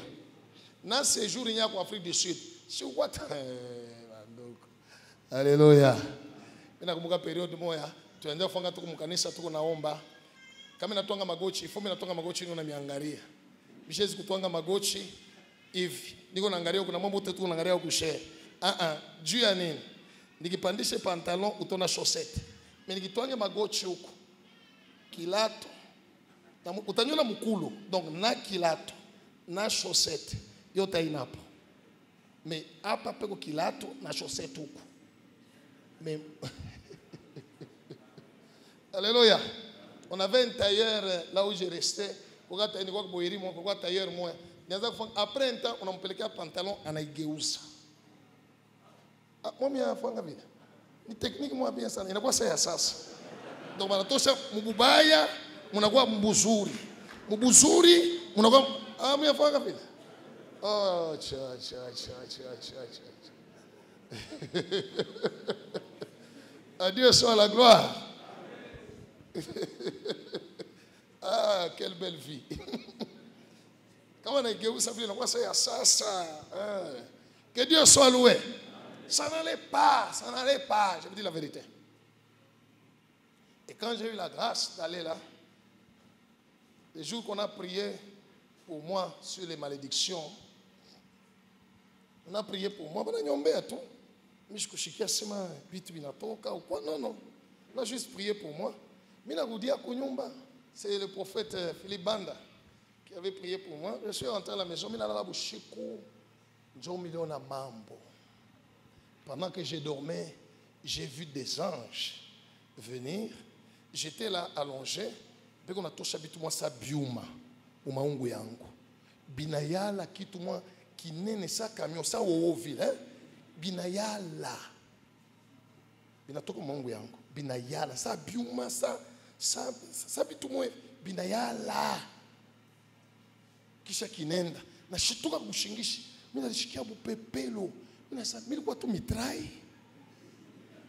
Na séjour nyako Afrique du Sud. Si what? Alléluia. Mina kumbuka period moya tuende kufanga tuko mkanisa tuko naomba. Kama natwanga magochi, ifo mimi natwanga magochi niko na miangalia. Mishezi kutwanga magochi hivi. Niko naangalia kuna mambo yote tuko naangalia kushare. Juu ya nini? Nikipandishe pantalon utona chaussette. Mimi nikitwange magochi huko. Kilato. Utanyona mkulu. Donc na kilato, na chaussette yote inapo. Mais hapa peko kilato na chaussette huko. Mais Alléluia. On avait un tailleur là où j'ai resté. Après un temps, on a peleka pantalon anaigeuza. Moi mia fanga vile. Ni technique moi bien sana. Inakuwa sasa sasa. Donc banatosha mubaya, munakuwa mbuzuri. Mbuzuri, munakuwa mia fanga vile. Oh, cha. À Dieu soit la gloire. Ah, quelle belle vie. Comment on a guéri ça? Que Dieu soit loué. Ça n'allait pas, je vous dis la vérité. Et quand j'ai eu la grâce d'aller là, les jours qu'on a prié pour moi sur les malédictions, on a prié pour moi, non. On a juste prié pour moi. C'est le prophète Philippe Banda qui avait prié pour moi. Je suis rentré à la maison. Pendant que je dormais, j'ai vu des anges venir. J'étais là allongé. Dès qu'on a tout chapitre, moi, ça biuma. Ou maungu yangu. Binayala qui tout moi qui n'est sa camion, ça au ville. Binayala. Binatoko maungu yangu. Binayala. Ça biuma, ça bitu moi. Binayala. Kisha kinenda. Na shituka kushingishi. Mina lishikia bupepelo. Mina sa mili kwa tu mitrai.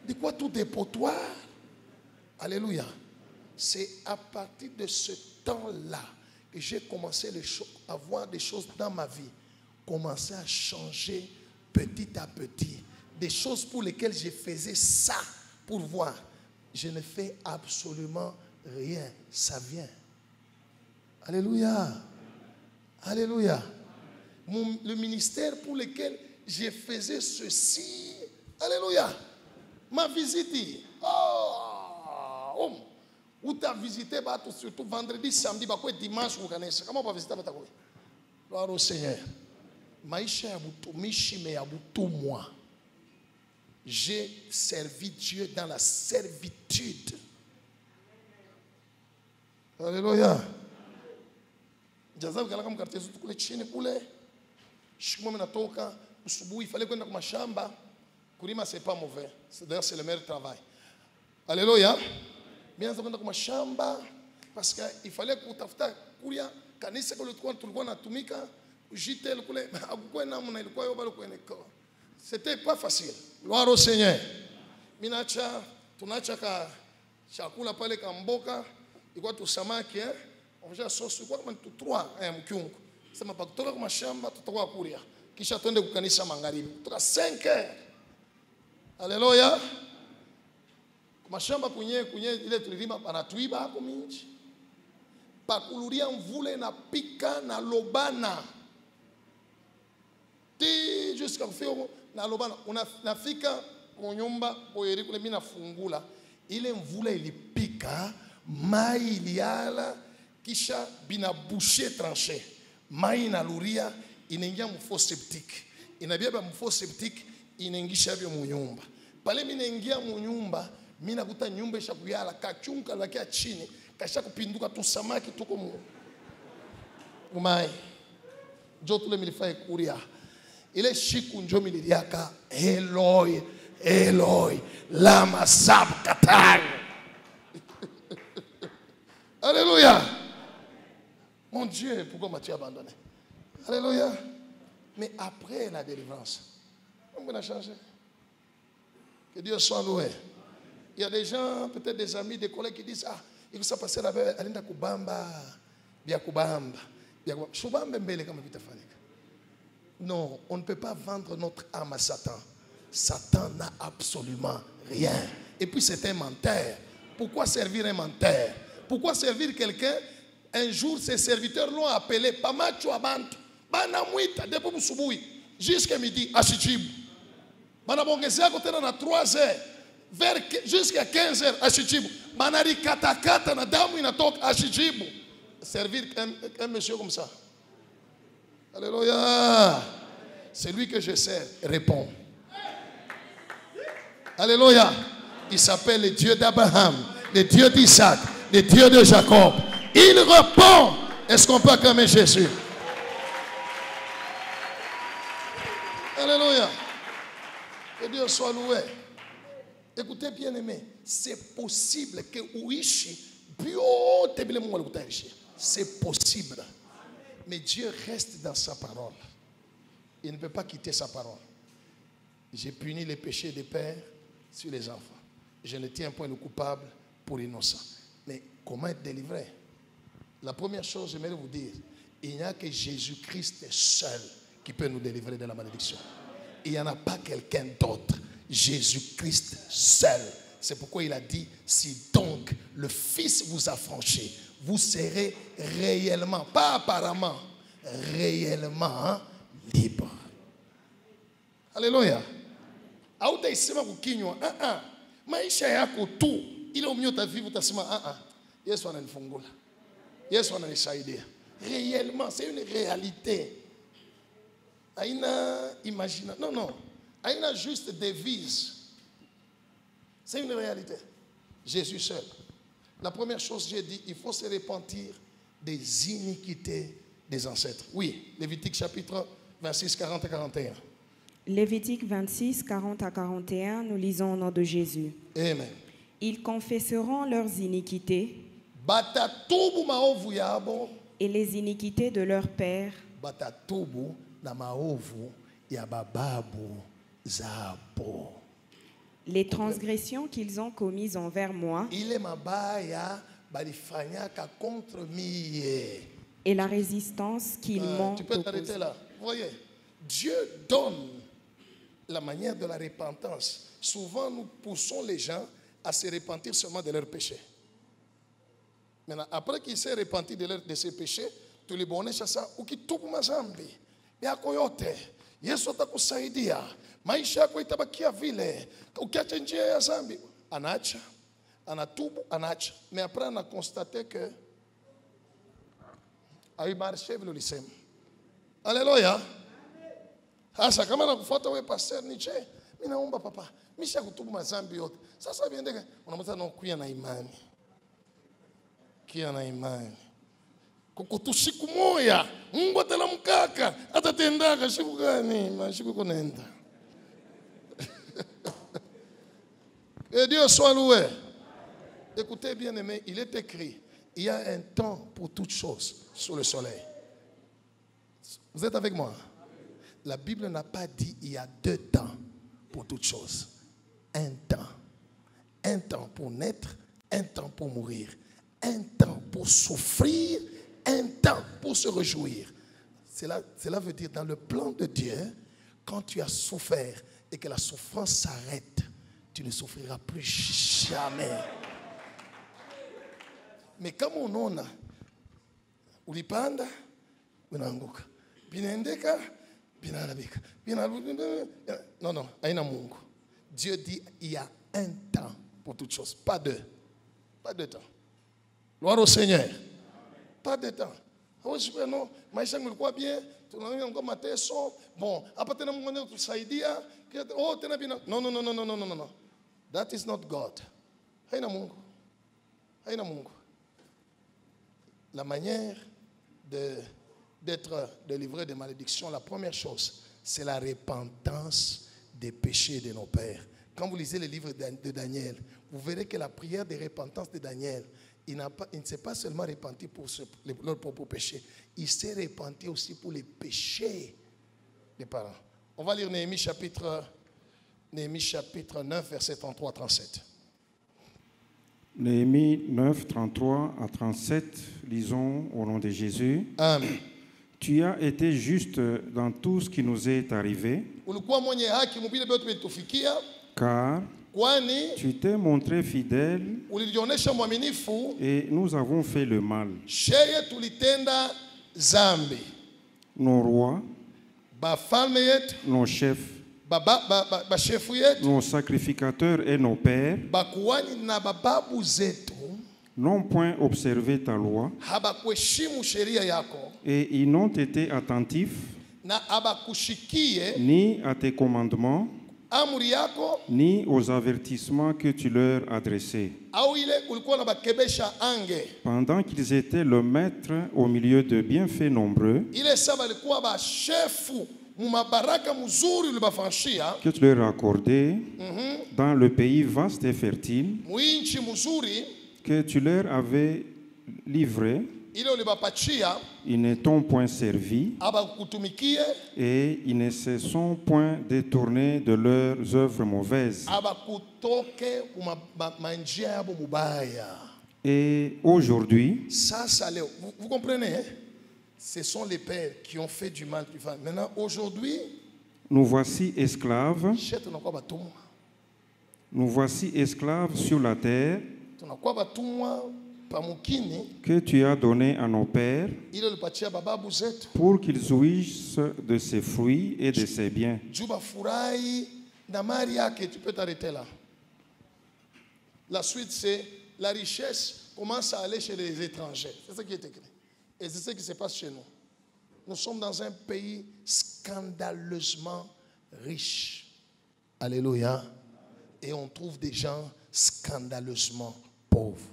Di quoi tout dépotoir. Alléluia. C'est à partir de ce temps-là que j'ai commencé à voir des choses dans ma vie. Commencer à changer petit à petit. Des choses pour lesquelles je faisais ça pour voir. Je ne fais absolument rien. Ça vient. Alléluia. Alléluia. Le ministère pour lequel je faisais ceci. Alléluia. Ma visite. Oh. Où tu as visité, surtout vendredi, samedi, dimanche, comment on va visiter? Gloire au Seigneur. Maïcha Mishi moi. J'ai servi Dieu dans la servitude. Alléluia. Jazabu kalaka mkartie zote kule chini kule. Shikimo natoka usubuhi il fallait kwenda kwa mashamba. Kulima c'est pas mauvais. D'ailleurs c'est le meilleur travail. Alléluia. Bien kwenda kwa mashamba parce que il fallait kutafuta kulia kanisa kule tulikuwa natumika jitel kule akukwe namna ilikuwa yoba luko. C'était pas facile. Gloire au Seigneur. Minacha tunacha ka chakula pale kamboka ilikuwa tusamaki on faisait sauce kwa kama tu 3 mkiungu. Sema pa kutoka kwa mashamba tutakuwa kulia. Kisha twende kukanisa magharibi. Kutoka 5h. Alléluia. Mashamba kunye ile tulilima panatuiba hapo mingi. Pakuluria mvule na pika na lobana. Ti jusqu'à kufika na lobana unafika mnyumba boyeri kule mimi nafungula ile mvula ilipika mai iliala kisha bina boucher tranché mai na luria inaingia mfo septique inabeba mfo septique inaingisha byo mnyumba pale mimi naingia mnyumba mimi nakuta nyumba ishakuyala kachunka lakia chini kasha kupinduka tu samaki tuko mai joto le milifai kuria ile shiku njo mililiaka Eloi Eloi lama sabachthani. Alléluia. Mon Dieu, pourquoi m'as-tu abandonné? Alléluia. Mais après la délivrance, on a changé. Que Dieu soit loué. Il y a des gens, peut-être des amis, des collègues qui disent ah, il faut ça passer là-bas, alinda kubamba, bien kubamba, bien kubamba. Shubamba mbele kama vitafanyika. Non, on ne peut pas vendre notre âme à Satan. Satan n'a absolument rien. Et puis c'est un menteur. Pourquoi servir un menteur? Pourquoi servir quelqu'un? Un jour, ses serviteurs l'ont appelé Pamacho Abantu. Banamwita depuis Musubuhi jusqu'à midi à Chichibu. Banabongezea côté na 3h jusqu'à 15h à Chichibu. Banari katakata na damu inatoka à Chichibu. Servir un monsieur comme ça. Alléluia. Celui que je sers répond. Alléluia. Il s'appelle le Dieu d'Abraham, le Dieu d'Isaac, le Dieu de Jacob. Il répond. Est-ce qu'on peut acclamer Jésus? Alléluia. Que Dieu soit loué. Écoutez bien aimé, c'est possible que uishi c'est possible. Mais Dieu reste dans sa parole. Il ne peut pas quitter sa parole. J'ai puni les péchés des pères sur les enfants. Je ne tiens point le coupable pour l'innocent. Mais comment être délivré? La première chose, j'aimerais vous dire, il n'y a que Jésus-Christ seul qui peut nous délivrer de la malédiction. Il n'y en a pas quelqu'un d'autre. Jésus-Christ seul. C'est pourquoi il a dit, si donc le Fils vous a franchi, vous serez réellement, pas apparemment, réellement libre. Alléluia. Hautaisema kukinywa maisha yako tu ile umio utavivu utasema Yesu ananifungula. Yesu ananisaidia. Réellement, c'est une réalité. Aïna imagine. Non, non. Aïna juste devise. C'est une réalité. Jésus seul. La première chose, j'ai dit, il faut se repentir des iniquités des ancêtres. Oui, Lévitique chapitre 26, 40 à 41. Lévitique 26, 40 à 41, nous lisons au nom de Jésus. Amen. Ils confesseront leurs iniquités Batatubu maovu yabo. et les iniquités de leurs pères Batatubu na maovu ya bababu zabo. les transgressions qu'ils ont commises envers moi Ile mabaya balifanyaka contre mie. et la résistance qu'ils m'ont Tu peux opposée. t'arrêter là. Vous voyez, Dieu donne la manière de la repentance. Souvent, nous poussons les gens à se repentir seulement de leurs péchés. Maintenant, après qu'ils s'est repenti de ses péchés, tu les bonnes sasa ukitubu mazambi yako yote, Yesu atakusaidia, maisha yako itabakia vile. Ukiacha njia ya zambi, anaacha, anatubu, anaacha. Mais après, on a constaté que a eu marché vile ulisema. Alléluia. Sasa kama nakufuata wewe pastor niche, mimi naomba papa, misha kutubu mazambi yote. Sasa viendeke, unamwita na kuya na imani. Kia na imani. Kukutu siku moja, Mungu atalamkaka, atatendaka siku gani? Masiku kunaenda. Et Dieu soit loué. Écoutez bien aimé, il est écrit, il y a un temps pour toutes choses sous le soleil. Vous êtes avec moi? La Bible n'a pas dit il y a 2 temps pour toutes choses. Un temps. Un temps pour naître, un temps pour mourir. Un temps pour souffrir, un temps pour se réjouir. Cela veut dire dans le plan de Dieu, quand tu as souffert et que la souffrance s'arrête, tu ne souffriras plus jamais. Mais comme on a, ulipanda, unaanguka. Binaendeka, binarabika. Non, non, aina Mungu. Dieu dit il y a un temps pour toutes choses, pas 2. Pas 2 temps. Gloire au Seigneur. Pas de temps. Non, maisha ngulikuwa bien, tunaona ngoma mateso. Bon, hapa tena Mungu anatusaidia. Oh, tena bina. Non, non, non, non, non, non, non, non. That is not God. Haina Mungu. Haina Mungu. La manière d'être délivré des malédictions, la première chose, c'est la repentance des péchés de nos pères. Quand vous lisez le livre de Daniel, vous verrez que la prière de repentance de Daniel, il ne s'est pas seulement repenti pour leurs propres péchés, il s'est repenti aussi pour les péchés des parents. On va lire Néhémie chapitre 9, verset 33 à 37. Néhémie 9, 33 à 37, lisons au nom de Jésus. Amen. Tu as été juste dans tout ce qui nous est arrivé, Ulikuwa mwenye haki mubile byote bilitufikia, car kwani tu t'es montré fidèle ulijionyesha mwaminifu, et nous avons fait le mal. sheye tulitenda zambi. Nos rois, Bafalme yetu, nos chefs, bashefu yetu, nos sacrificateurs et nos pères bakuhani na bababu zetu n'ont point observé ta loi habakuheshimu sheria yako et ils n'ont été attentifs na habakushikie ni à tes commandements amri yako, ni aux avertissements que tu leur adressais. au ile ulikuwa na bakebesha ange Pendant qu'ils étaient le maître au milieu de bienfaits nombreux ile saba alikuwa bashefu mumabaraka mzuri ulibafanyia que tu leur accordais dans le pays vaste et fertile mwinchi mzuri que tu leur avais livré, ile ulibapachia, ils ne t'ont point servi abakutumikie, et ils ne se sont point détournés de leurs œuvres mauvaises. abakutoke manjia yabo mubaya. Et aujourd'hui, Ça leo, vous comprenez, hein? Ce sont les pères qui ont fait du mal. Maintenant, aujourd'hui, nous voici esclaves, tunakuwa batumwa. nous voici esclaves sur la terre Tunakuwa batumwa pamukini que tu as donné à nos pères ile ulipatia bababu zetu. pour qu'ils jouissent de ses fruits et de ses biens. Juba furahi na mali yake. Tu peux t'arrêter là. La suite, c'est la richesse commence à aller chez les étrangers. C'est ce qui est écrit. Et c'est ce qui se passe chez nous. Nous sommes dans un pays scandaleusement riche. Alléluia. Et on trouve des gens scandaleusement pauvres.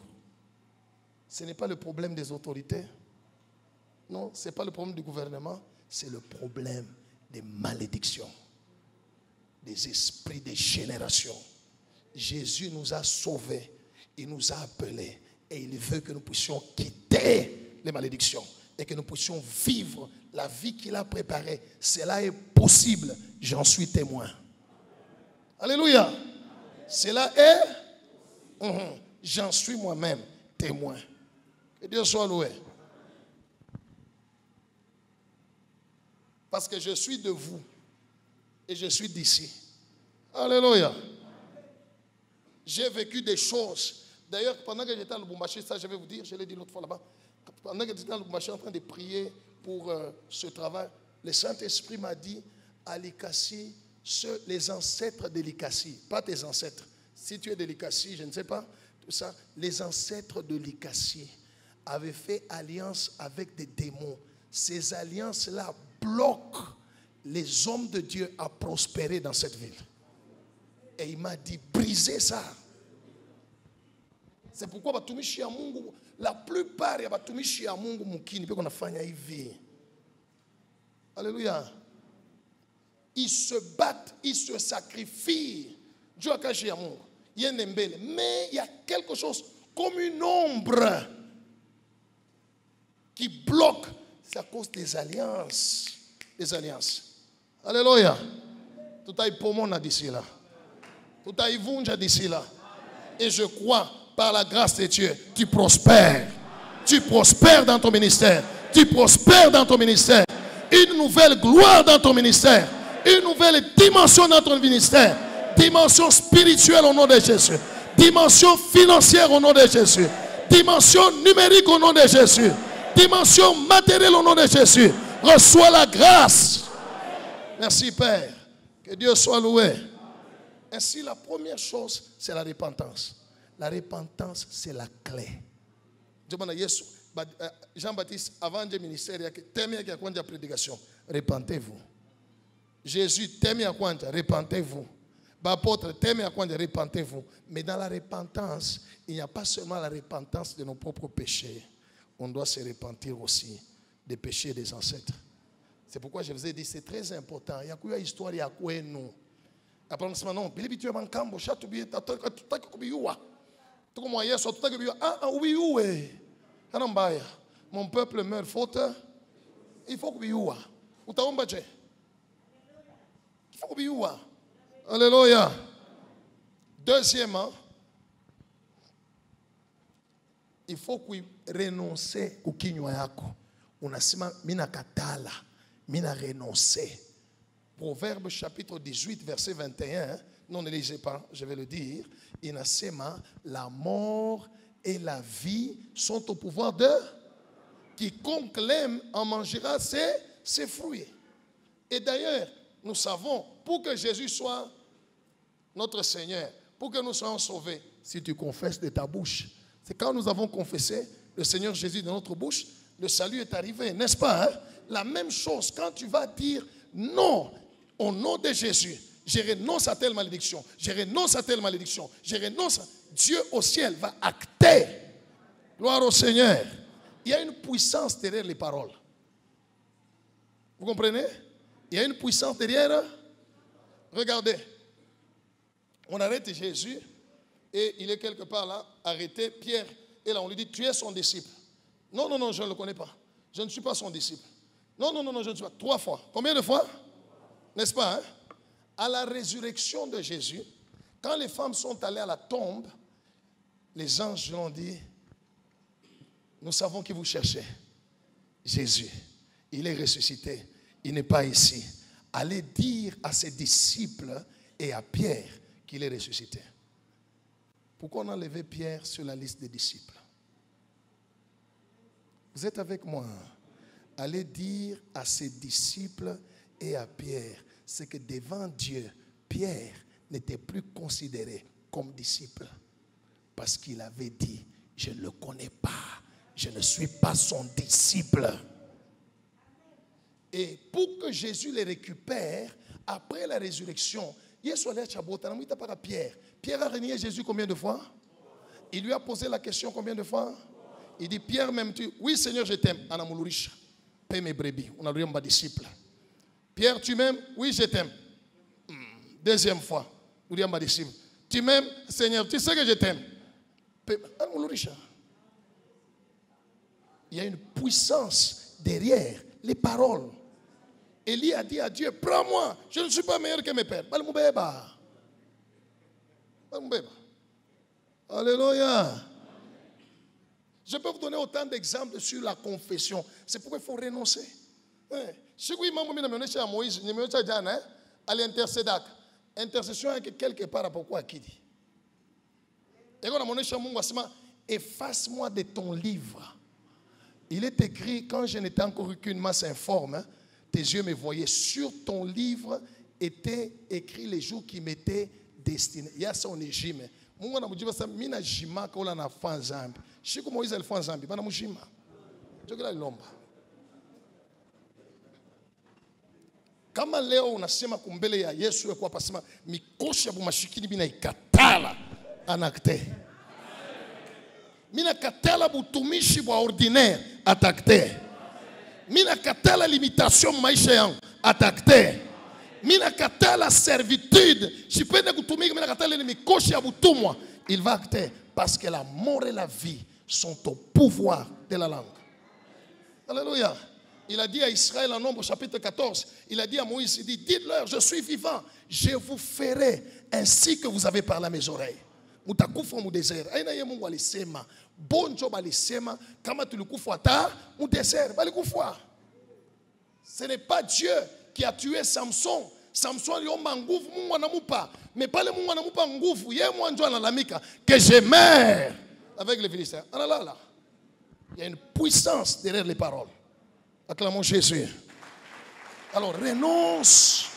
Ce n'est pas le problème des autorités. Non, ce n'est pas le problème du gouvernement. C'est le problème des malédictions, des esprits des générations. Jésus nous a sauvés, il nous a appelés et il veut que nous puissions quitter les malédictions et que nous puissions vivre la vie qu'il a préparée. Cela est possible, j'en suis témoin. Alléluia. Cela est, j'en suis moi-même témoin. Que Dieu soit loué. Parce que je suis de vous et je suis d'ici. Alléluia. J'ai vécu des choses. D'ailleurs, pendant que j'étais à Lubumbashi, ça je vais vous dire, je l'ai dit l'autre fois là-bas, pendant que j'étais à Lubumbashi en train de prier pour ce travail, le Saint-Esprit m'a dit, à Likassi, les ancêtres de Likassi, pas tes ancêtres. Si tu es de Likassi, je ne sais pas, tout ça, les ancêtres de Likassi avaient fait alliance avec des démons. Ces alliances-là bloquent les hommes de Dieu à prospérer dans cette ville. Et il m'a dit, brisez ça. C'est pourquoi la plupart ya batumishi ya Mungu mukini peko nafanya hivi. Alléluia. Ils se battent, ils se sacrifient. Dieu a caché ya Mungu. Mais il y a quelque chose comme une ombre qui bloque. C'est à cause des alliances. Des alliances. Alléluia. Tout a pomona d'ici là. Tout a ivunja d'ici là. Et je crois, par la grâce de Dieu, tu prospères. Tu prospères dans ton ministère. Tu prospères dans ton ministère. Une nouvelle gloire dans ton ministère. Une nouvelle dimension dans ton ministère. Dimension spirituelle au nom de Jésus. Dimension financière au nom de Jésus. Dimension numérique au nom de Jésus. Dimension matérielle au nom de Jésus. Reçois la grâce. Merci Père. Que Dieu soit loué. Ainsi, la première chose, c'est la repentance. La repentance, c'est la clé. Jean-Baptiste, avant le ministère, il y a une prédication. Repentez-vous. Jésus, repentez-vous. L'apôtre, repentez-vous. Mais dans la repentance, il n'y a pas seulement la repentance de nos propres péchés. On doit se repentir aussi des péchés des ancêtres. C'est pourquoi je vous ai dit, c'est très important. Il y a une histoire, il y a quoi nous. Après, on se dit, non, tu es en cambo, tu es mon peuple meurt faute. Il faut que tu Alléluia. Deuxièmement, il faut que renoncer au kinywa yako. Unasema mina katala, mina renoncer. Proverbe chapitre 18 verset 21. Non, ne lisez pas, je vais le dire. Inasema, la mort et la vie sont au pouvoir de quiconque l'aime en mangera ses fruits. Et d'ailleurs, nous savons, pour que Jésus soit notre Seigneur, pour que nous soyons sauvés, si tu confesses de ta bouche, c'est quand nous avons confessé le Seigneur Jésus de notre bouche, le salut est arrivé, n'est-ce pas? La même chose, quand tu vas dire non, au nom de Jésus, je renonce à telle malédiction, je renonce à telle malédiction, je renonce, Dieu au ciel va acter. Gloire au Seigneur. Il y a une puissance derrière les paroles. Vous comprenez? Il y a une puissance derrière. Regardez. On arrête Jésus et il est quelque part là, arrêté. Pierre, et là on lui dit, tu es son disciple. Non, non, non, je ne le connais pas. Je ne suis pas son disciple. Non, non, non, non, je ne suis pas. 3 fois. Combien de fois? N'est-ce pas? Hein? À la résurrection de Jésus, quand les femmes sont allées à la tombe, les anges lui ont dit, nous savons qui vous cherchez. Jésus, il est ressuscité. Il n'est pas ici. Allez dire à ses disciples et à Pierre qu'il est ressuscité. Pourquoi on a enlevé Pierre sur la liste des disciples? Vous êtes avec moi? Allez dire à ses disciples et à Pierre, c'est que devant Dieu, Pierre n'était plus considéré comme disciple parce qu'il avait dit je ne le connais pas. Je ne suis pas son disciple. Et pour que Jésus les récupère, après la résurrection, Pierre a renié Jésus combien de fois? Il lui a posé la question combien de fois? Il dit, Pierre, m'aimes-tu? Oui, Seigneur, je t'aime. Anamulurisha, paie mes brebis. On a lu un disciple. Pierre, tu m'aimes? Oui, je t'aime. Deuxième fois, on dit un disciple. Tu m'aimes, Seigneur? Tu sais que je t'aime. Anamulurisha. Il y a une puissance derrière les paroles. Élie a dit à Dieu, prends-moi, je ne suis pas meilleur que mes pères. Alléluia. Je peux vous donner autant d'exemples sur la confession. C'est pourquoi il faut renoncer. Intercession est quelque part pourquoi qui dit. Efface-moi de ton livre. Il est écrit, quand je n'étais encore qu'une masse informe, tes yeux me voyaient. Sur ton livre était écrit les jours qui m'étaient destinés. Il y a ça en Égypte. Mungu anamujiba sasa mimi najima kwa ula nafanya zambi. Shiku Moize alifanya zambi bana mujima. Jogela lomba. Kama leo unasema kumbele ya Yesu yako hapa sema mikosha bumashikini bina ikatala anakte. Mina katala butumishi bwa ordinaire atakte. Mina katala limitation maisha yangu atakte. Mina katala servitude. Shipende kutumika mina katala ni mikoshi ya butumwa. Il va acter parce que la mort et la vie sont au pouvoir de la langue. Alléluia. Il a dit à Israël en Nombre chapitre 14, il a dit à Moïse, il dit, dites-leur, je suis vivant, je vous ferai ainsi que vous avez parlé à mes oreilles. Mutakufa mu désert. Aina ye Mungu alisema, bonjo balisema, kama tulikufa ata mu désert, balikufa. Ce n'est pas Dieu qui a tué Samson. Samson liomba nguvu Mungu anamupa, mais pas le Mungu anamupa nguvu, ye mwanjo analamika que je meurs avec les Philistins. Là. Il y a une puissance derrière les paroles. Acclamons Jésus. Alors, renonce.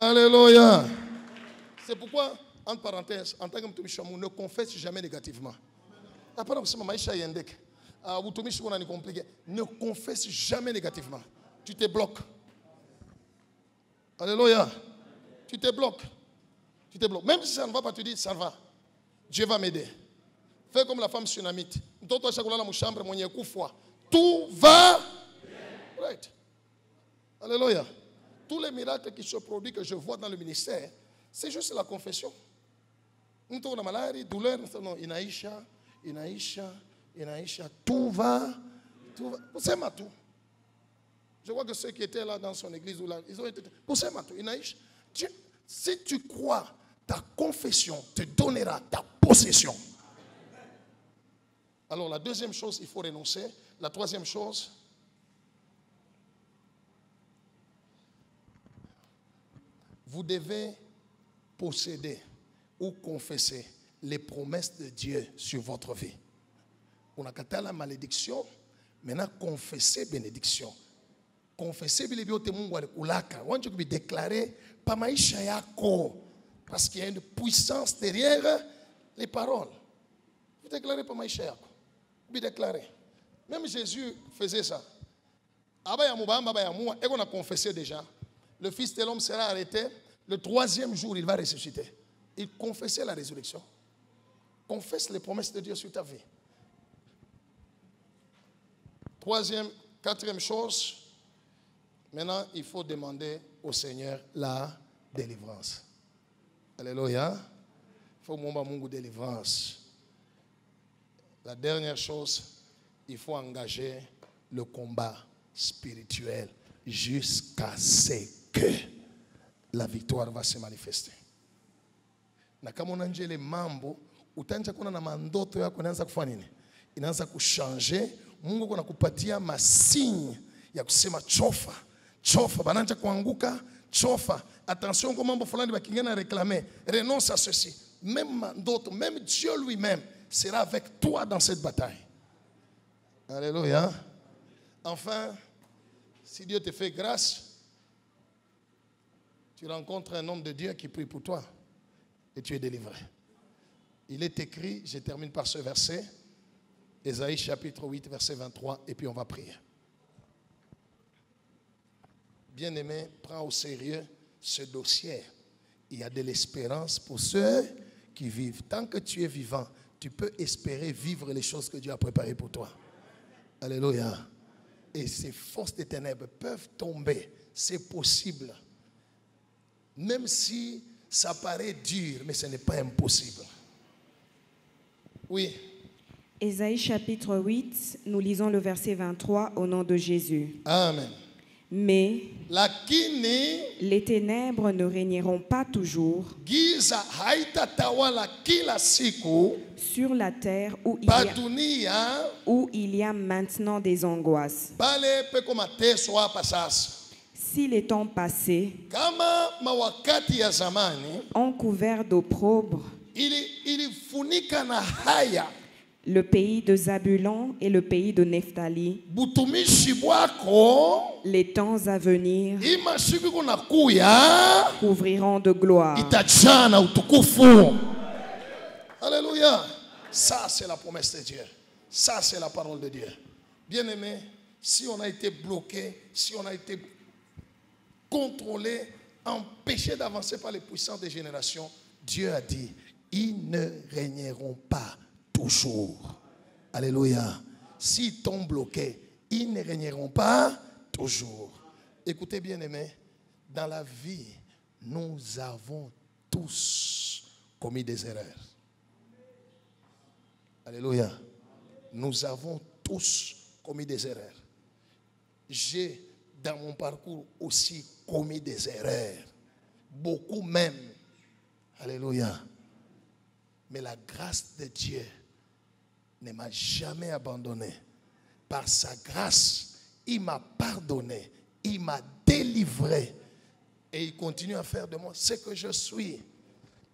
Alléluia. C'est pourquoi, entre parenthèses, en tant que mtumishi wa Mungu, ne confesse jamais négativement. Après, kusema maisha yendeke. Utumishi kuna ni compliqué. Ne confesse jamais négativement. Tu te bloques. Alléluia. Tu te bloques. Tu te bloques. Même si ça ne va pas, tu dis, ça va. Dieu va m'aider. Fais comme la femme sunamite. Mtoto ashakulala mshambre mwenye kufwa. Tout va bien. Right. Alléluia. Tous les miracles qui se produisent que je vois dans le ministère, c'est juste la confession. Nous avons la maladie, douleur, non, inaisha. Tout va. C'est ma tout. Je vois que ceux qui étaient là dans son église, ils ont été. C'est ma tout. Inaisha. Si tu crois, ta confession te donnera ta possession. Alors la deuxième chose, il faut renoncer. La troisième chose, vous devez posséder ou confesser les promesses de Dieu sur votre vie. On a caté la malédiction, maintenant confessez bénédiction. Confessez les biote Mungu alikulaka. On peut déclarer pa maisha yako parce qu'il y a une puissance derrière les paroles. Vous déclarez pa maisha yako. Vous déclarez. Même Jésus faisait ça. Et on a confessé déjà. Le Fils de l'homme sera arrêté. Le troisième jour, il va ressusciter. Il confessait la résurrection. Confesse les promesses de Dieu sur ta vie. Quatrième chose. Maintenant, il faut demander au Seigneur la délivrance. Alléluia. Il faut demander Mungu délivrance. La dernière chose, il faut engager le combat spirituel jusqu'à ce que la victoire va se manifester. Na kama unanjele mambo, utanja kuna na mandoto yako inaanza kufanya nini? Inaanza kuchanger. Mungu kuna kupatia masinye ya kusema chofa. Chofa, bananja kuanguka, chofa. Attention kwa mambo fulani bakingena réclamer. Renonce à ceci. Même mandoto, même Dieu lui-même sera avec toi dans cette bataille. Alléluia. Enfin, si Dieu te fait grâce, tu rencontres un homme de Dieu qui prie pour toi et tu es délivré. Il est écrit, je termine par ce verset, Ésaïe chapitre 8, verset 23, et puis on va prier. Bien-aimé, prends au sérieux ce dossier. Il y a de l'espérance pour ceux qui vivent. Tant que tu es vivant, tu peux espérer vivre les choses que Dieu a préparées pour toi. Alléluia. Et ces forces des ténèbres peuvent tomber. C'est possible. Même si ça paraît dur, mais ce n'est pas impossible. Oui. Ésaïe chapitre 8, nous lisons le verset 23 au nom de Jésus. Amen. Mais Lakini les ténèbres ne régneront pas toujours giza haitatawala kila siku sur la terre où il y a maintenant des angoisses. pale peko mateso hapa sasa. Si les temps passés Kama mawakati ya zamani ont couvert d'opprobre ilifunika na haya le pays de Zabulon et le pays de Nephtali, butumishi bwako les temps à venir imasiku kunakuya couvriront de gloire. itajaa na utukufu. Alléluia. Ça c'est la promesse de Dieu. Ça c'est la parole de Dieu. Bien-aimé, si on a été bloqué, si on a été contrôlé, empêché d'avancer par les puissances des générations, Dieu a dit, ils ne régneront pas toujours. Alléluia. S'ils t'ont bloqué, ils ne régneront pas toujours. Écoutez bien aimé, dans la vie, nous avons tous commis des erreurs. Alléluia. Nous avons tous commis des erreurs. J'ai dans mon parcours aussi commis des erreurs. Beaucoup même. Alléluia. Mais la grâce de Dieu ne m'a jamais abandonné. Par sa grâce, il m'a pardonné, il m'a délivré. Et il continue à faire de moi ce que je suis.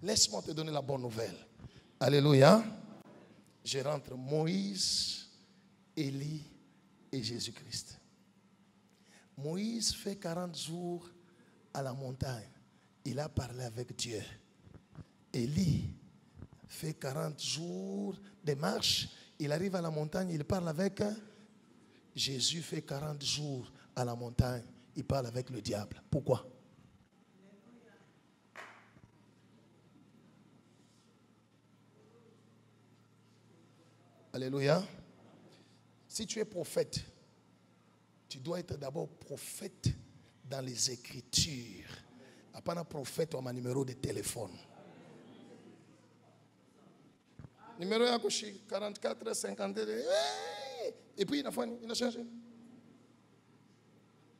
Laisse-moi te donner la bonne nouvelle. Alléluia. Je rentre Moïse, Élie et Jésus-Christ. Moïse fait 40 jours à la montagne. Il a parlé avec Dieu. Élie fait 40 jours de marche. Il arrive à la montagne, il parle avec Jésus. Fait 40 jours à la montagne, il parle avec le diable. Pourquoi? Alléluia. Si tu es prophète, tu dois être d'abord prophète dans les Écritures. Pas un prophète ou un numéro de téléphone. Numéro 44, 52. Et puis il a changé.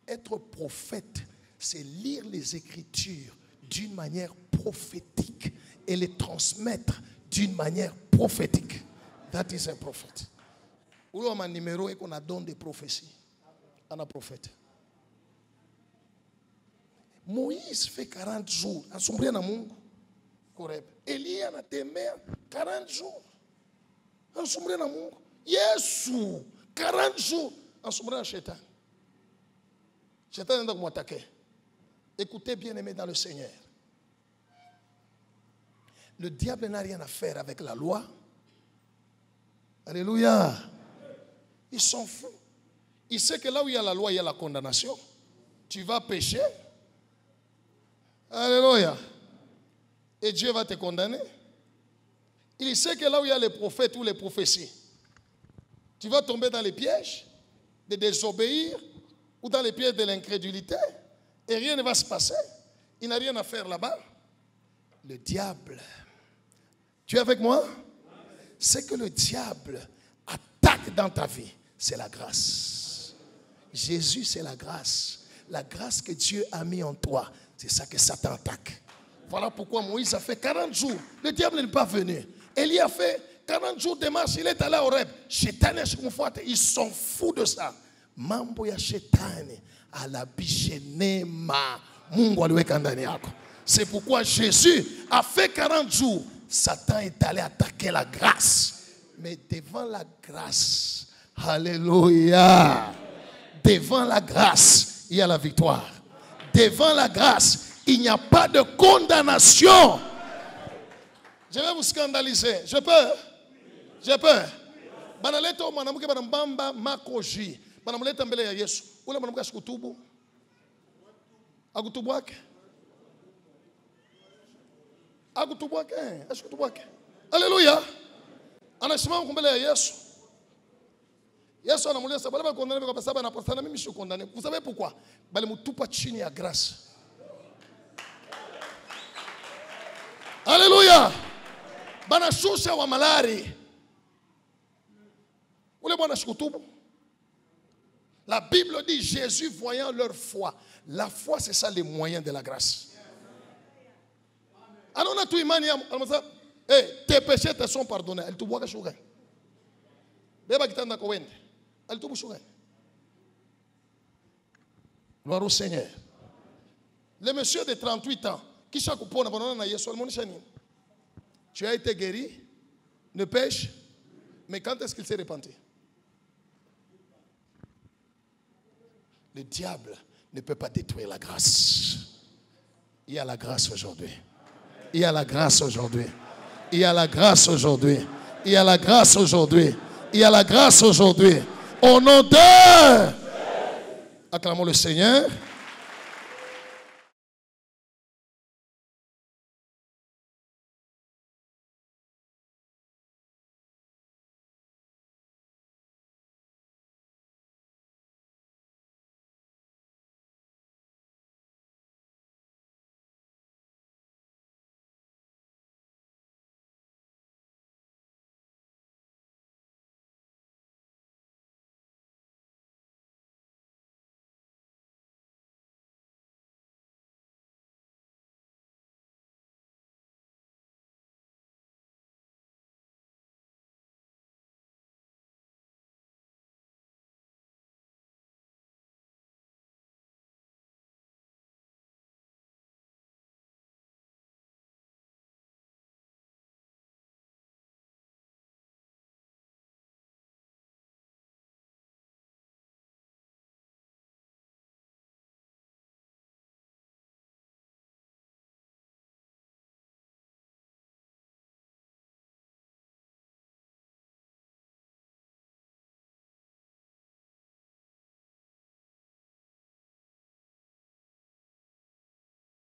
Être prophète, c'est lire les Écritures d'une manière prophétique et les transmettre d'une manière prophétique. That is a prophet. Ou on a un numéro et qu'on a donné des prophéties. On a prophète. Moïse fait 40 jours. Assombrer na Mungu. Koreb. Élie a temé 40 jours. Assombrer na Mungu. Yesu 40 jours. Assombrer na Shaitan. Shaitan est donc m'attaquer. Écoutez bien aimé dans le Seigneur. Le diable n'a rien à faire avec la loi. Alléluia. Il s'en fout. Il sait que là où il y a la loi, il y a la condamnation. Tu vas pécher. Alléluia. Et Dieu va te condamner. Il sait que là où il y a les prophètes ou les prophéties, tu vas tomber dans les pièges de désobéir ou dans les pièges de l'incrédulité et rien ne va se passer. Il n'a rien à faire là-bas. Le diable. Tu es avec moi? C'est que le diable attaque dans ta vie, c'est la grâce. Jésus, c'est la grâce. La grâce que Dieu a mis en toi, c'est ça que Satan attaque. Voilà pourquoi Moïse a fait 40 jours. Le diable n'est pas venu. Élie a fait 40 jours de marche. Il est allé au Horeb. Shetani, ils sont fous de ça. Mambo ya Shetani alabishenema Mungu aliweka ndani yako. C'est pourquoi Jésus a fait 40 jours. Satan est allé attaquer la grâce. Mais devant la grâce, alléluia, devant la grâce, il y a la victoire. Devant la grâce, il n'y a pas de condamnation. Je vais vous scandaliser. Je peux? Je peux? Banaleta o mwanamke banambamba makoji. Banamleta mbele ya Yesu. Ule mwanamke asikutubu. Akutubu wake. Akutubu wake. Asikutubu wake. Alléluia. Anasimama mbele ya Yesu. Yesu anamuuliza sababu bali condamné kwa sababu anapostana mimi je suis condamné. Vous savez pourquoi? Bali mutupa chini ya grâce. Alléluia. Banashusha wa malari. Ule bwana shikutubu. La Bible dit Jésus voyant leur foi. La foi c'est ça les moyens de la grâce. Alors on a tout imani ya tes péchés te sont pardonnés. Elle te voit que shuga. Beba kitanda ko wende. Elle te voit shuga. Gloire au Seigneur. Le monsieur de 38 ans qui chaque pona banana na Yesu almonisha nini? Tu as été guéri, ne pêche, mais quand est-ce qu'il s'est repenti? Le diable ne peut pas détruire la grâce. Il y a la grâce aujourd'hui. Il y a la grâce aujourd'hui. Il y a la grâce aujourd'hui. Il y a la grâce aujourd'hui. Il y a la grâce aujourd'hui. Au nom de... Acclamons le Seigneur.